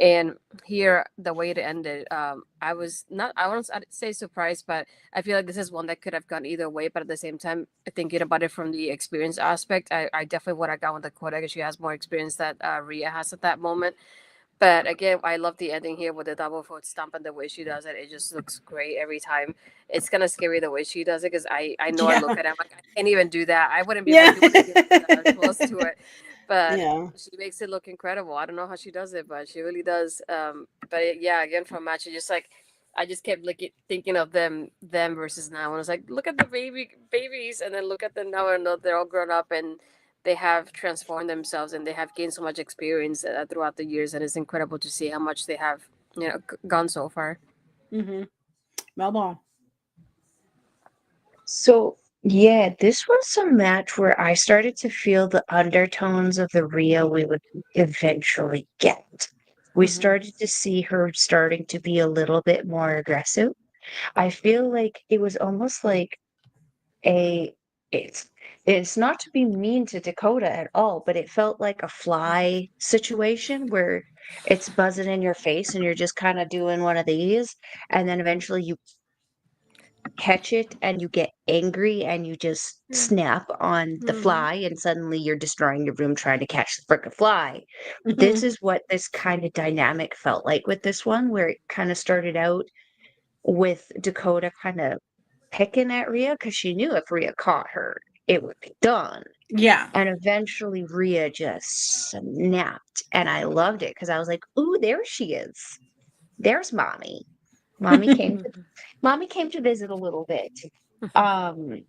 Speaker 5: And here, the way it ended, I was not, I won't say surprised, but I feel like this is one that could have gone either way. But at the same time, thinking about it from the experience aspect, I definitely would have gone with Dakota, because she has more experience that Rhea has at that moment. But again, I love the ending here with the double foot stomp, and the way she does it. It just looks great every time. It's kind of scary the way she does it, because I know I look at it, I'm like, I can't even do that. I wouldn't be able to do anything that close to it. But she makes it look incredible. I don't know how she does it, but she really does. But yeah, again, from match, it just like, I just kept thinking of them versus now, and I was like, look at the babies, and then look at them now, and they're all grown up, and they have transformed themselves, and they have gained so much experience throughout the years, and it's incredible to see how much they have, gone so far.
Speaker 3: Melball.
Speaker 4: So, yeah, this was a match where I started to feel the undertones of the Rhea we would eventually get. We started to see her starting to be a little bit more aggressive. I feel like it was almost like a it's it's not to be mean to Dakota at all, but it felt like a fly situation where it's buzzing in your face and you're just kind of doing one of these, and then eventually you catch it and you get angry and you just snap on the fly, and suddenly you're destroying your room trying to catch the frickin' fly. This is what this kind of dynamic felt like with this one, where it kind of started out with Dakota kind of picking at Rhea because she knew if Rhea caught her, it would be done.
Speaker 3: Yeah.
Speaker 4: And eventually Rhea just snapped, and I loved it because I was like, "Ooh, there she is. There's mommy. Mommy came to mommy came to visit a little bit." Um,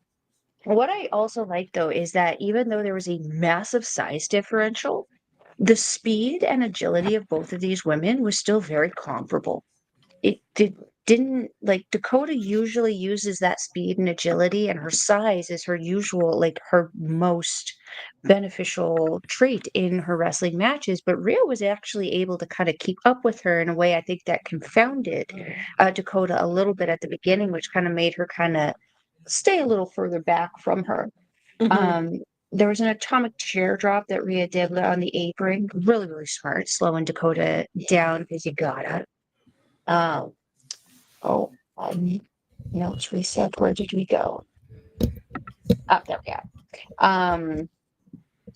Speaker 4: what I also like though is that even though there was a massive size differential, the speed and agility of both of these women was still very comparable. It didn't like Dakota usually uses that speed and agility, and her size is her usual, like her most beneficial trait in her wrestling matches. But Rhea was actually able to kind of keep up with her in a way I think that confounded Dakota a little bit at the beginning, which kind of made her kind of stay a little further back from her. Um, there was an atomic chair drop that Rhea did on the apron. Really, really smart, slowing Dakota down because you gotta. Um, Oh, notes reset. Where did we go? Up there we are.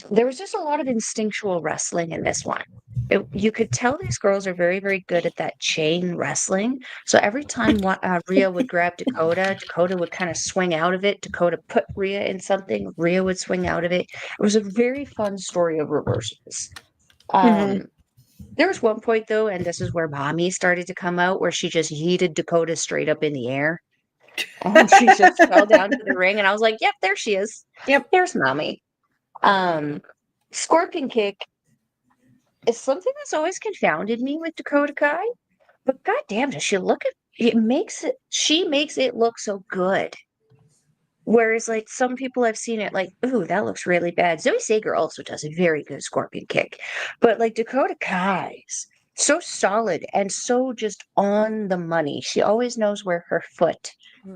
Speaker 4: There was just a lot of instinctual wrestling in this one. You could tell these girls are very, very good at that chain wrestling. So every time Rhea would grab Dakota, Dakota would kind of swing out of it. Dakota put Rhea in something, Rhea would swing out of it. It was a very fun story of reversals. There was one point though, and this is where mommy started to come out, where she just yeeted Dakota straight up in the air. And she just fell down to the ring, and I was like, "Yep, there she is. Yep, there's mommy." Scorpion kick is something that's always confounded me with Dakota Kai, but goddamn, does she look at it? She makes it look so good. Whereas, like, some people I've seen it like, ooh, that looks really bad. Zoe Sager also does a very good scorpion kick. But like Dakota Kai's so solid and so just on the money. She always knows where her foot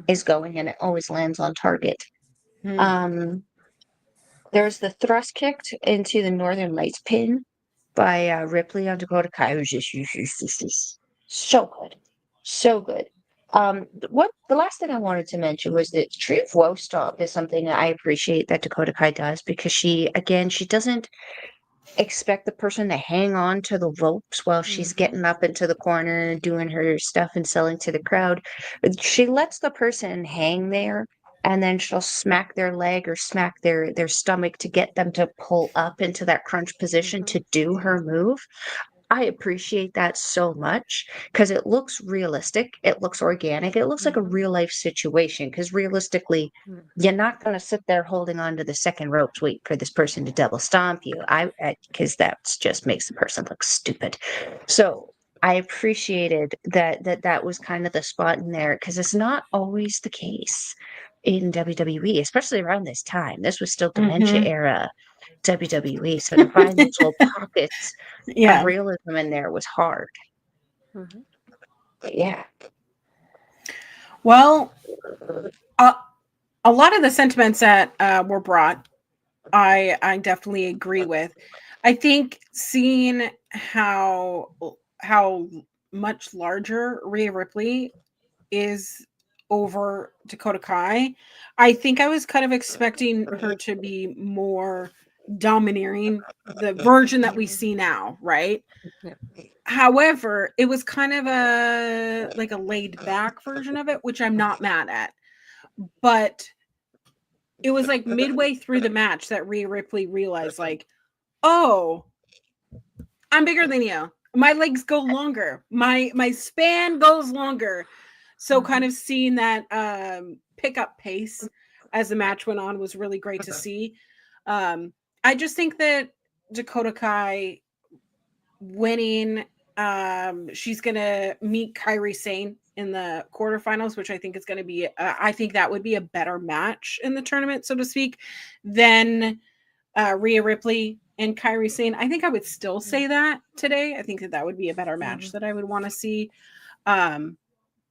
Speaker 4: is going, and it always lands on target. There's the thrust kicked into the Northern Lights pin by Ripley on Dakota Kai. It was just so good. So good. What the last thing I wanted to mention was that Tree of Woe Stomp is something that I appreciate that Dakota Kai does, because she doesn't expect the person to hang on to the ropes while she's getting up into the corner, doing her stuff and selling to the crowd. She lets the person hang there and then she'll smack their leg or smack their stomach to get them to pull up into that crunch position to do her move. I appreciate that so much because it looks realistic. It looks organic. It looks like a real life situation because realistically, you're not going to sit there holding on to the second ropes, wait for this person to double stomp you. Because that just makes the person look stupid. So I appreciated that was kind of the spot in there because it's not always the case in WWE, especially around this time. This was still dementia era WWE. So to find those little pockets of
Speaker 3: Yeah.
Speaker 4: realism in there was hard.
Speaker 5: Mhm.
Speaker 4: But yeah.
Speaker 3: Well, a lot of the sentiments that were brought, I definitely agree with. I think seeing how much larger Rhea Ripley is over Dakota Kai, I think I was kind of expecting her to be more domineering, the version that we see now, right?
Speaker 5: Yeah.
Speaker 3: However, it was kind of a like a laid back version of it, which I'm not mad at. But it was like midway through the match that Rhea Ripley realized, like, oh, I'm bigger than you. My legs go longer. My span goes longer. So kind of seeing that pick up pace as the match went on was really great to see. I just think that Dakota Kai winning, she's gonna meet Kairi Sane in the quarterfinals, which I think is going to be I think that would be a better match in the tournament, so to speak, than Rhea Ripley and Kairi Sane. I think I would still say that today. I think that that would be a better match that I would want to see.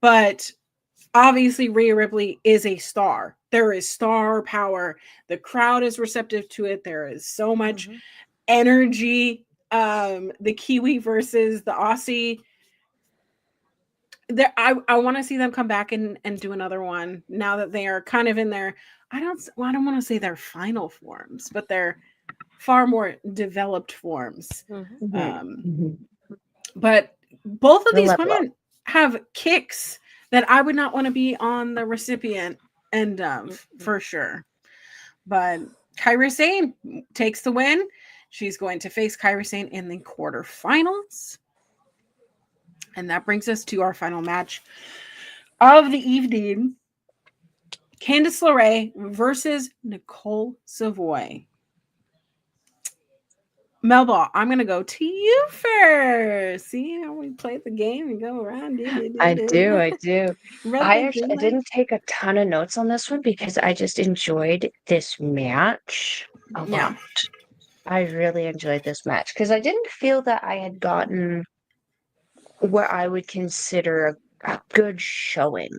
Speaker 3: But obviously Rhea Ripley is a star. There is star power. The crowd is receptive to it. There is so much energy. The Kiwi versus the Aussie. I want to see them come back and do another one now that they are kind of in their I don't want to say their final forms, but they're far more developed forms. But both of
Speaker 4: The
Speaker 3: these
Speaker 4: level up.
Speaker 3: women have kicks that I would not want to be on the recipient end of for sure. But Kairi Sane takes the win. She's going to face Kairi Sane in the quarterfinals. And that brings us to our final match of the evening. Candice LeRae versus Nicole Savoy. Melball, I'm going to go to you first. See how we play the game and go around?
Speaker 4: I do. I
Speaker 3: I
Speaker 4: didn't take a ton of notes on this one because I just enjoyed this match a lot.
Speaker 3: Yeah.
Speaker 4: I really enjoyed this match because I didn't feel that I had gotten what I would consider a good showing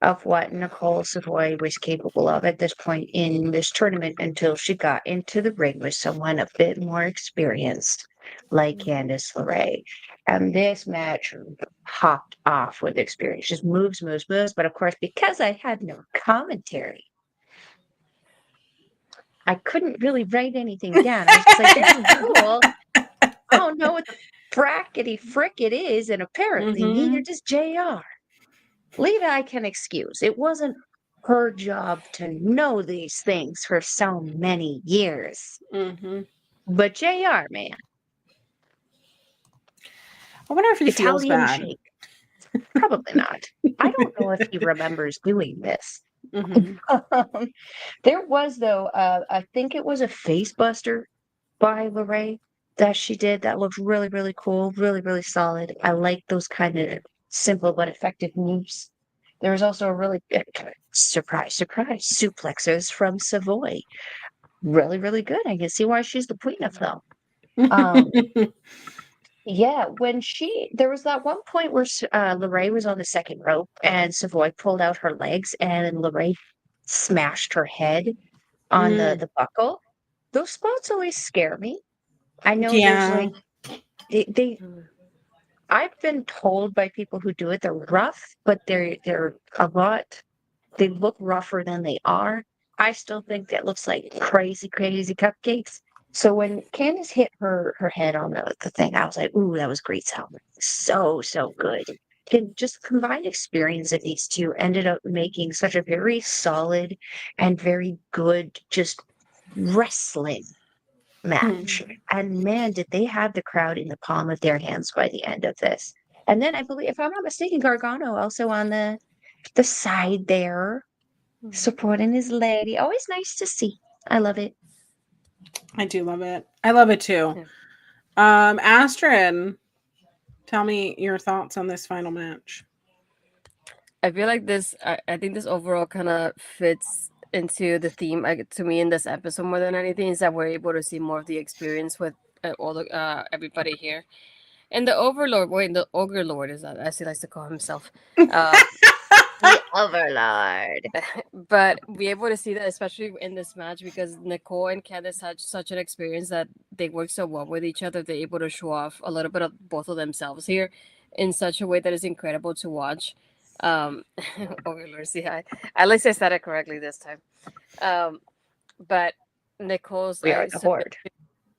Speaker 4: of what Nicole Savoy was capable of at this point in this tournament until she got into the ring with someone a bit more experienced, like Candice LeRae. And this match hopped off with experience, just moves. But of course, because I had no commentary, I couldn't really write anything down. I was just like, this is cool. I don't know what the brackety frick it is, and apparently neither does JR. Lita I can excuse. It wasn't her job to know these things for so many years. But JR, man.
Speaker 3: I wonder if he feels
Speaker 4: Italian
Speaker 3: bad.
Speaker 4: shake. Probably not. I don't know if he remembers doing this. There was, though, I think it was a face buster by LeRae that she did that looked really, really cool, really, really solid. I like those kind of simple but effective moves. There was also a really surprise suplexes from Savoy. Really, really good. I can see why she's the queen of them. Yeah, there was that one point where LeRae was on the second rope and Savoy pulled out her legs and LeRae smashed her head on the buckle. Those spots always scare me. I know there's like I've been told by people who do it they're rough, but they're a lot. They look rougher than they are. I still think that looks like crazy cupcakes. So when Candice hit her head on the thing, I was like, ooh, that was great sound. So good. just combined experience of these two ended up making such a very solid and very good just wrestling match. And man, did they have the crowd in the palm of their hands by the end of this. And then I believe, if I'm not mistaken, Gargano also on the side there, supporting his lady. Always nice to see. I love it.
Speaker 3: I do love it. I love it too. Astrid, tell me your thoughts on this final match.
Speaker 5: I feel like this. I think this overall kind of fits into the theme to me in this episode more than anything. Is that we're able to see more of the experience with all the everybody here, and the Overlord. Wait, the Ogre Lord is that as he likes to call himself.
Speaker 4: The Overlord.
Speaker 5: But be able to see that, especially in this match, because Nicole and Candice had such an experience that they work so well with each other. They're able to show off a little bit of both of themselves here in such a way that is incredible to watch. Okay, Lord, see, at least I said it correctly this time. But Nicole's
Speaker 4: We are the Horde.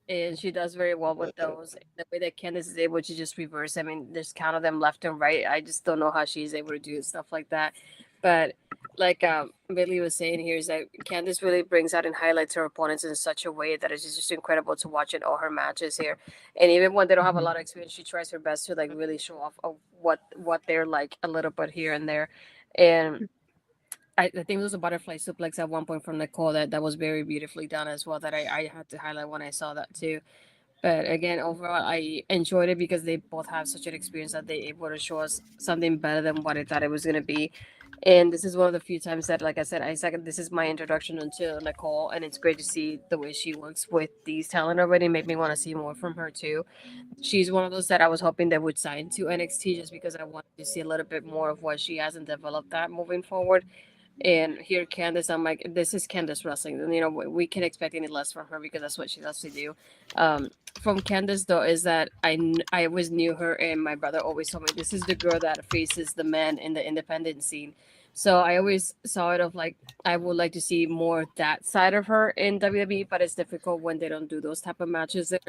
Speaker 5: and she does very well with those. The way that Candice is able to just reverse, I mean, there's count of them left and right. I just don't know how she's able to do stuff like that. But like Billy was saying here, is that Candice really brings out and highlights her opponents in such a way that it's just incredible to watch in all her matches here. And even when they don't have a lot of experience, she tries her best to like really show off of what they're like a little bit here and there. And I think it was a butterfly suplex at one point from Nicole that was very beautifully done as well, that I had to highlight when I saw that too. But again, overall, I enjoyed it because they both have such an experience that they're able to show us something better than what I thought it was going to be. And this is one of the few times that, like I said, this is my introduction into Nicole, and it's great to see the way she works with these talent already. Make me want to see more from her too. She's one of those that I was hoping that would sign to NXT just because I wanted to see a little bit more of what she has and develop that moving forward. And here, Candice, I'm like, this is Candice wrestling. And, you know, we can't expect any less from her because that's what she loves to do. From Candice, though, is that I always knew her, and my brother always told me this is the girl that faces the men in the independent scene. So I always saw it of like, I would like to see more that side of her in WWE, but it's difficult when they don't do those type of matches there.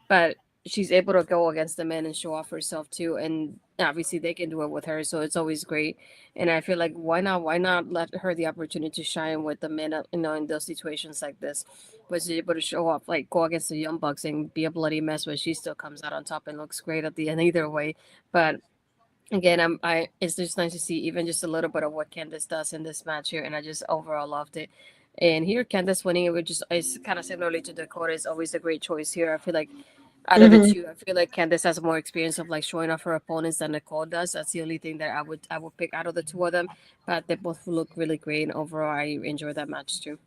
Speaker 5: But she's able to go against the men and show off herself too, and obviously they can do it with her, so it's always great. And I feel like why not let her the opportunity to shine with the men, you know, in those situations like this, was able to show off, like go against the Young Bucks and be a bloody mess, but she still comes out on top and looks great at the end either way. But again, it's just nice to see even just a little bit of what Candice does in this match here, and I just overall loved it. And here, Candice winning it, which is kind of similarly to Dakota, is always a great choice here. I feel like out of the two, I feel like Candice has more experience of like showing off her opponents than Nicole does. That's the only thing that I would pick out of the two of them. But they both look really great, and overall, I enjoyed that match too.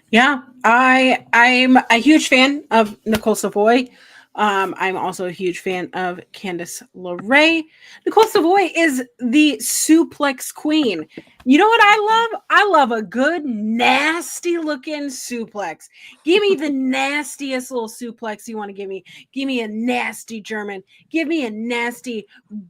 Speaker 3: Yeah, I'm a huge fan of Nicole Savoy. I'm also a huge fan of Candice LeRae. Nicole Savoy is the suplex queen. You know what I love? I love a good, nasty looking suplex. Give me the nastiest little suplex you want to give me. Give me a nasty German. Give me a nasty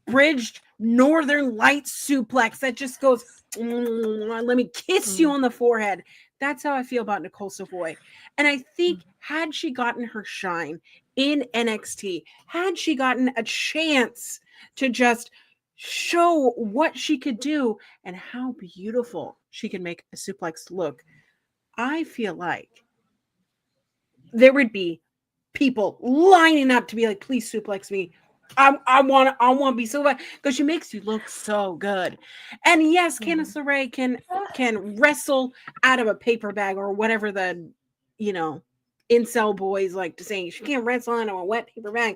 Speaker 3: bridged Northern Lights suplex that just goes, let me kiss you on the forehead. That's how I feel about Nicole Savoy. And I think had she gotten her shine in NXT, had she gotten a chance to just show what she could do and how beautiful she can make a suplex look, I feel like there would be people lining up to be like, please suplex me. I want to be so bad because she makes you look so good. And yes, Candice LeRae can wrestle out of a paper bag or whatever the, you know, incel boys like to say. She can't wrestle out of a wet paper bag.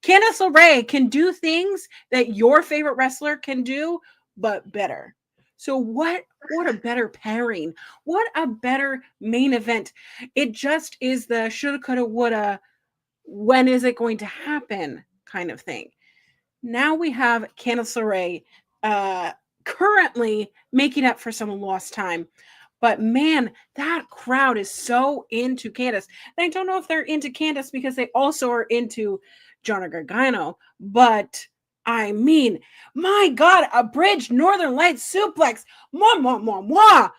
Speaker 3: Candice LeRae can do things that your favorite wrestler can do, but better. So what a better pairing. What a better main event. It just is the shoulda, coulda, woulda, when is it going to happen kind of thing. Now we have Candice LeRae currently making up for some lost time. But man, that crowd is so into Candice. And I don't know if they're into Candice because they also are into Johnny Gargano. But I mean, my God, a bridge Northern Lights suplex. Mwah, mwah, mwah, mwah. Ha,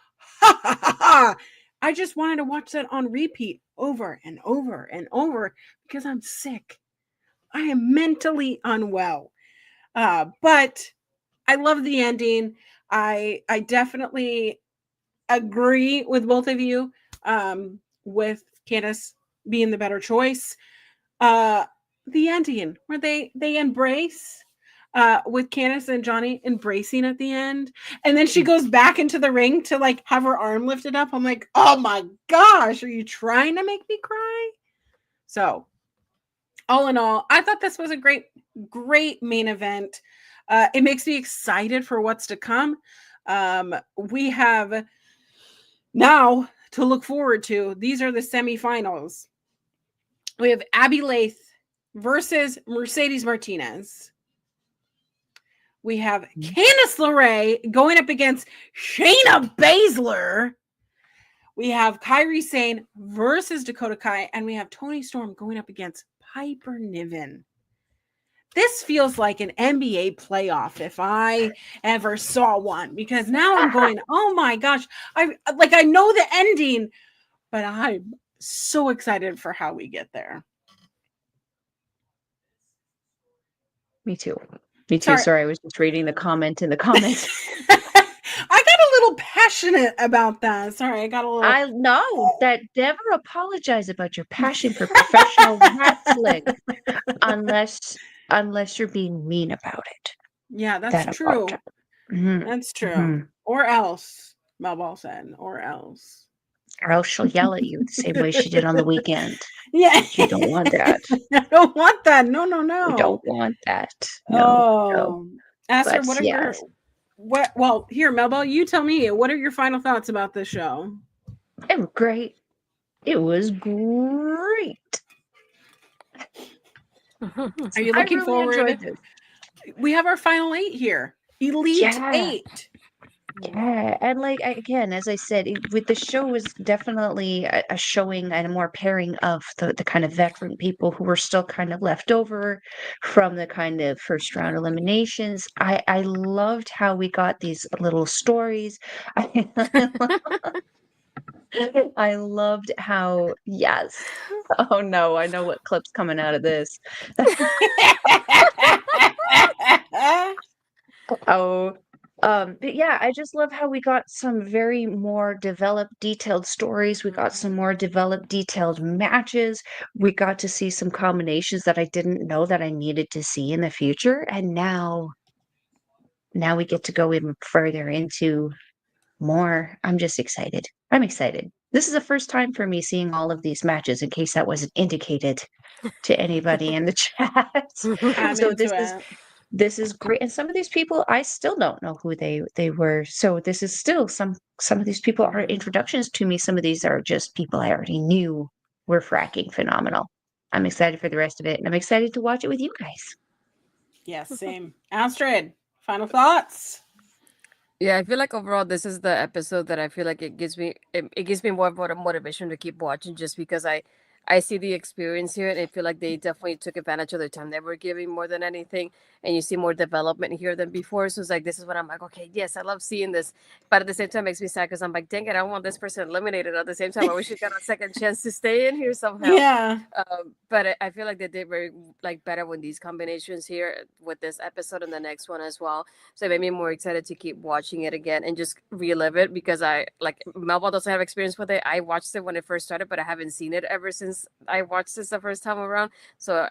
Speaker 3: ha, ha, ha. I just wanted to watch that on repeat over and over and over because I'm sick. I am mentally unwell. But I love the ending. I definitely agree with both of you, with Candice being the better choice. The ending where they embrace, with Candice and Johnny embracing at the end, and then she goes back into the ring to like have her arm lifted up. I'm like, oh my gosh, are you trying to make me cry? So all in all, I thought this was a great main event. It makes me excited for what's to come. We have now to look forward to. These are the semifinals. We have Abby Lath versus Mercedes Martinez. We have Candice LeRae going up against Shayna Baszler. We have Kairi Sane versus Dakota Kai, and we have Toni Storm going up against Piper Niven. This feels like an NBA playoff if I ever saw one, because now I'm going, oh my gosh, I know the ending, but I'm so excited for how we get there.
Speaker 4: Me too. Me too. Sorry, I was just reading the comment in the comments.
Speaker 3: I got a little passionate about that. Sorry, I got a little.
Speaker 4: I know that never apologize about your passion for professional wrestling unless you're being mean about it.
Speaker 3: Yeah, that's true.
Speaker 4: Mm-hmm.
Speaker 3: That's true.
Speaker 4: Mm-hmm.
Speaker 3: Or else, Melball said, or else.
Speaker 4: Or else she'll yell at you the same way she did on the weekend.
Speaker 3: Yeah.
Speaker 4: You don't want that.
Speaker 3: I don't want that. No.
Speaker 4: You don't want that.
Speaker 3: No. Astrid,
Speaker 4: But
Speaker 3: what are
Speaker 4: yes.
Speaker 3: well, here, Melball, you tell me, what are your final thoughts about this show?
Speaker 4: It was great. It was great.
Speaker 3: Are you looking forward?
Speaker 4: Enjoyed this.
Speaker 3: We have our final 8 here. Elite 8.
Speaker 4: Yeah, and like again, as I said, with the show was definitely a showing and a more pairing of the kind of veteran people who were still kind of left over from the kind of first round eliminations. I loved how we got these little stories. I loved how, yes. Oh no, I know what clip's coming out of this. But yeah, I just love how we got some very more developed, detailed stories. We got some more developed, detailed matches. We got to see some combinations that I didn't know that I needed to see in the future. And now we get to go even further into more. I'm just excited. I'm excited. This is the first time for me seeing all of these matches, in case that wasn't indicated to anybody in the chat.
Speaker 3: I'm
Speaker 4: So
Speaker 3: into
Speaker 4: this is great. And some of these people I still don't know who they were. So this is still some of these people are introductions to me. Some of these are just people I already knew were fracking phenomenal. I'm excited for the rest of it, and I'm excited to watch it with you guys.
Speaker 3: Yes, same. Astrid, final thoughts?
Speaker 5: Yeah, I feel like overall this is the episode that I feel like it gives me more of a motivation to keep watching, just because I see the experience here, and I feel like they definitely took advantage of the time they were giving more than anything, and you see more development here than before. So it's like, this is what I'm like, okay, yes, I love seeing this, but at the same time it makes me sad because I'm like, dang it, I don't want this person eliminated. At the same time, I wish he got a second chance to stay in here somehow.
Speaker 3: Yeah.
Speaker 5: But I feel like they did very better with these combinations here with this episode and the next one as well. So it made me more excited to keep watching it again and just relive it, because I Melball doesn't have experience with it. I watched it when it first started, but I haven't seen it ever since I watched this the first time around. So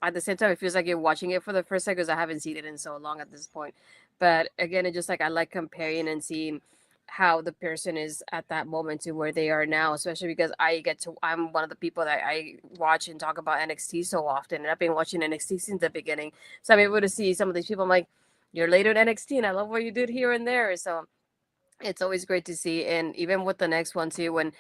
Speaker 5: at the same time, it feels like you're watching it for the first time because I haven't seen it in so long at this point. But again, it just I like comparing and seeing how the person is at that moment to where they are now, especially because I'm one of the people that I watch and talk about NXT so often, and I've been watching NXT since the beginning. So I'm able to see some of these people. I'm like, you're later in NXT, and I love what you did here and there. So it's always great to see. And even with the next one too, when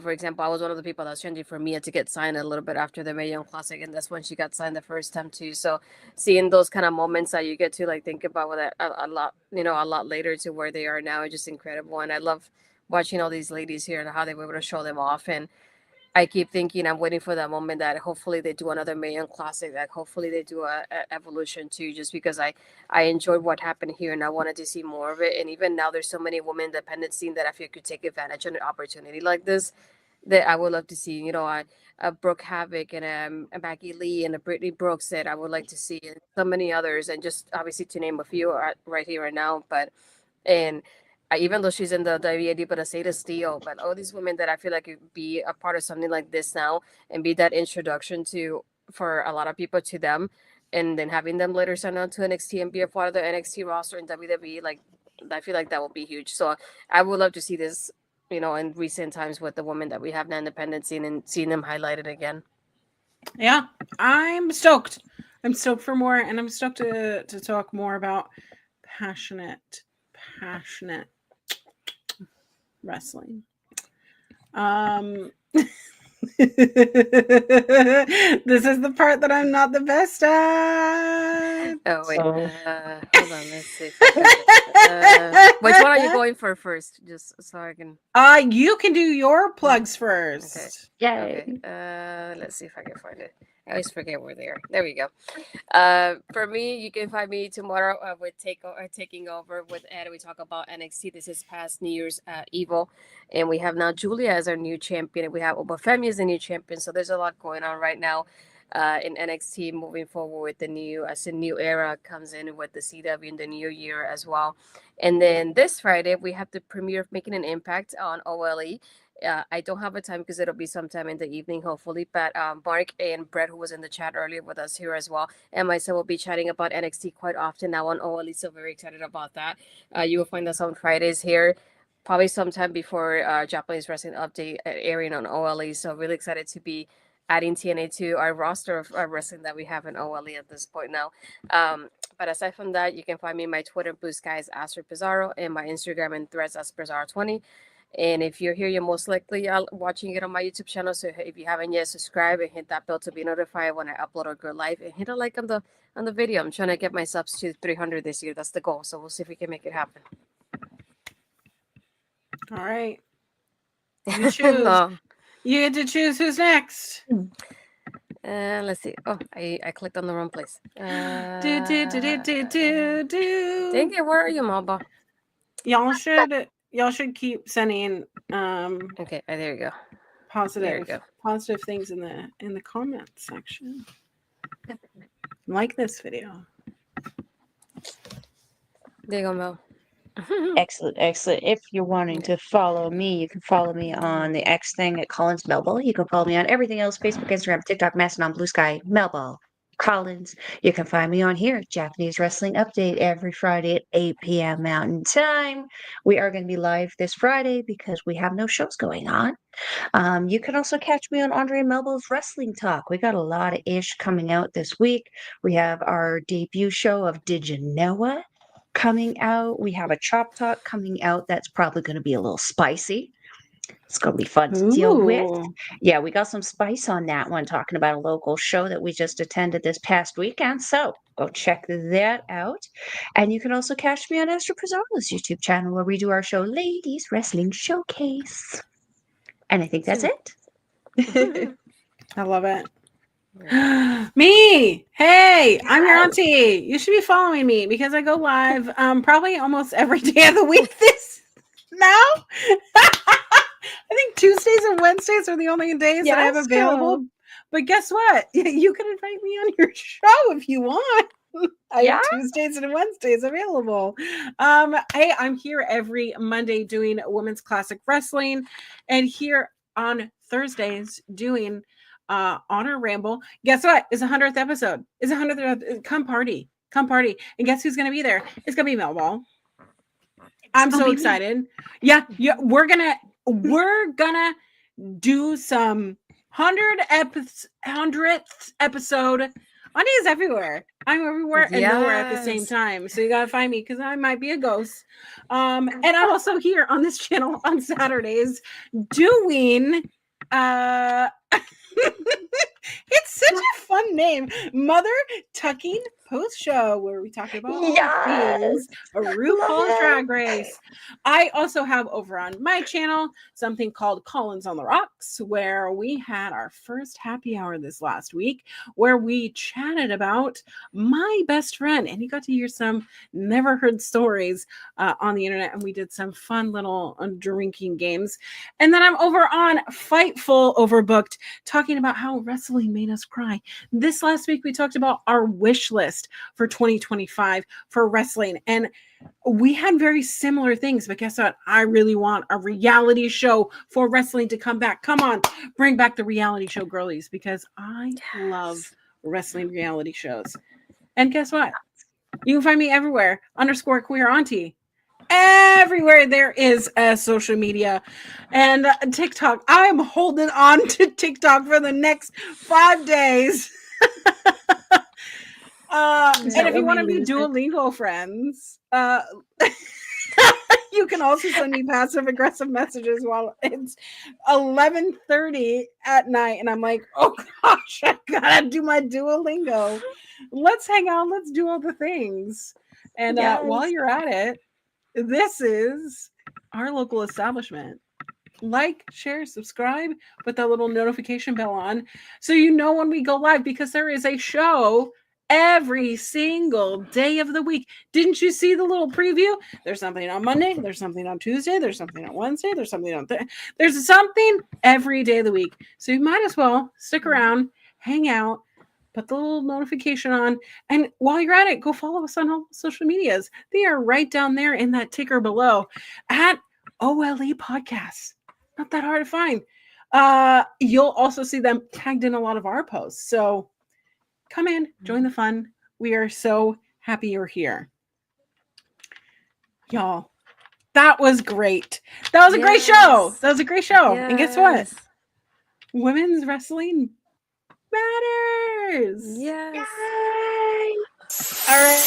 Speaker 5: for example, I was one of the people that was changing for Mia to get signed a little bit after the Mae Young Classic, and that's when she got signed the first time too. So seeing those kind of moments that you get to think about with a lot, a lot later to where they are now is just incredible. And I love watching all these ladies here and how they were able to show them off. And I keep thinking I'm waiting for that moment that hopefully they do another Mae Young Classic, like hopefully they do a Evolution too, just because I enjoyed what happened here and I wanted to see more of it. And even now there's so many women independent scene that I feel could take advantage of an opportunity like this, that I would love to see. You know, a Brooke Havoc and a Maggie Lee and a Brittany Brooks that I would like to see, and so many others, and just obviously to name a few right here right now. But and even though she's in the WAD, but Asada Steele, but all these women that I feel like could be a part of something like this now and be that introduction to for a lot of people to them, and then having them later sign on to NXT and be a part of the NXT roster in WWE, like I feel like that will be huge. So I would love to see this, you know, in recent times with the women that we have now independent scene and seeing them highlighted again.
Speaker 3: Yeah, I'm stoked. I'm stoked for more, and I'm stoked to talk more about passionate wrestling. This is the part that I'm not the best at.
Speaker 5: Oh wait,
Speaker 4: So-
Speaker 5: hold on, let's see. Which one are you going for first? Just so I can.
Speaker 3: You can do your plugs first.
Speaker 4: Yay.
Speaker 5: Okay. Let's see if I can find it. I always forget where they are. There we go. For me, you can find me tomorrow with taking over with Ed. We talk about NXT. This is past New Year's Evil, and we have now Julia as our new champion, and we have Obafemi as the new champion. So there's a lot going on right now in NXT moving forward with the new as the new era comes in with the CW in the new year as well. And then this Friday we have the premiere of Making an Impact on OLE. I don't have a time because it'll be sometime in the evening, hopefully. But Mark and Brett, who was in the chat earlier with us here as well, and myself will be chatting about NXT quite often now on OLE. So very excited about that. You will find us on Fridays here, probably sometime before Japanese Wrestling Update airing on OLE. So really excited to be adding TNA to our roster of wrestling that we have in OLE at this point now. But aside from that, you can find me on my Twitter, Blue Sky is Astrid Pizarro, and my Instagram and Threads as Pizarro20. And if you're here, you're most likely watching it on my YouTube channel. So if you haven't yet, subscribe and hit that bell to be notified when I upload or go live. And hit a like on the video. I'm trying to get my subs to 300 this year. That's the goal. So we'll see if we can make it happen.
Speaker 3: All right. You choose.
Speaker 5: No.
Speaker 3: You get to choose who's next.
Speaker 5: Let's see. Oh, I clicked on the wrong place.
Speaker 3: Do.
Speaker 5: Dang it, where are you, Melball?
Speaker 3: Y'all should keep sending
Speaker 5: Okay, there you go. There we go.
Speaker 3: positive things in the comments section. Like this video.
Speaker 5: There you go, Mel.
Speaker 4: Excellent. If you're wanting to follow me, you can follow me on the X thing at Collins Melball. You can follow me on everything else: Facebook, Instagram, TikTok, Mastodon, Blue Sky, Melball Collins. You can find me on here, Japanese Wrestling Update, every Friday at 8 p.m. Mountain Time. We are going to be live this Friday because we have no shows going on. You can also catch me on Andre Melball's Wrestling Talk. We got a lot of ish coming out this week. We have our debut show of Did You Know It coming out. We have a Chop Talk coming out that's probably going to be a little spicy. It's going to be fun to deal with.
Speaker 3: Ooh.
Speaker 4: Yeah, we got some spice on that one, talking about a local show that we just attended this past weekend. So go check that out. And you can also catch me on Astrid Pizarro's YouTube channel where we do our show, Ladies Wrestling Showcase. And I think that's it.
Speaker 3: I love it. Me, hey, I'm your auntie. You should be following me because I go live probably almost every day of the week this now. I think Tuesdays and Wednesdays are the only days that I have
Speaker 4: Yes,
Speaker 3: available.
Speaker 4: girl.
Speaker 3: But guess what? You can invite me on your show if you want. I have Tuesdays and Wednesdays available. Hey, I'm here every Monday doing women's classic wrestling, and here on Thursdays doing Honor Ramble. Guess what? It's 100th episode. It's 100th. Come party. And guess who's gonna be there? It's gonna be Melball. I'm so excited. Yeah, we're gonna do some 100th episode. Auntie is everywhere. I'm everywhere and nowhere at the same time. So you gotta find me because I might be a ghost. And I'm also here on this channel on Saturdays doing it's such a fun name. Mother Tucking Post Show, where we talk about all
Speaker 4: Yes.
Speaker 3: things a
Speaker 4: Love
Speaker 3: RuPaul's
Speaker 4: it.
Speaker 3: Drag Race. I also have over on my channel something called Collins on the Rocks, where we had our first happy hour this last week, where we chatted about my best friend, and you got to hear some never heard stories on the internet, and we did some fun little drinking games. And then I'm over on Fightful Overbooked, talking about how wrestling made us cry. This last week, we talked about our wish list for 2025 for wrestling. And we had very similar things, but guess what? I really want a reality show for wrestling to come back. Come on, bring back the reality show, girlies, because I love wrestling reality shows. And guess what? You can find me everywhere, _queer auntie. Everywhere there is a social media and TikTok. I'm holding on to TikTok for the next 5 days. And if you want to be Duolingo friends, you can also send me passive aggressive messages while it's 11:30 at night, and I'm like, oh gosh, I gotta do my Duolingo. Let's hang out. Let's do all the things. And while
Speaker 4: Yes.
Speaker 3: you're at it, this is our local establishment. Like, share, subscribe, put that little notification bell on so you know when we go live, because there is a show every single day of the week. Didn't you see the little preview? There's something on Monday, there's something on Tuesday, there's something on Wednesday, there's something on there's something every day of the week. So you might as well stick around, hang out, put the little notification on, and while you're at it, go follow us on all social medias. They are right down there in that ticker below at OLE Podcasts. Not that hard to find. You'll also see them tagged in a lot of our posts. So come in, join the fun. We are so happy you're here. Y'all, that was great. That was a great show. That was a great show. And guess what?
Speaker 5: Yes.
Speaker 3: Women's wrestling matters.
Speaker 5: Yes.
Speaker 3: All right.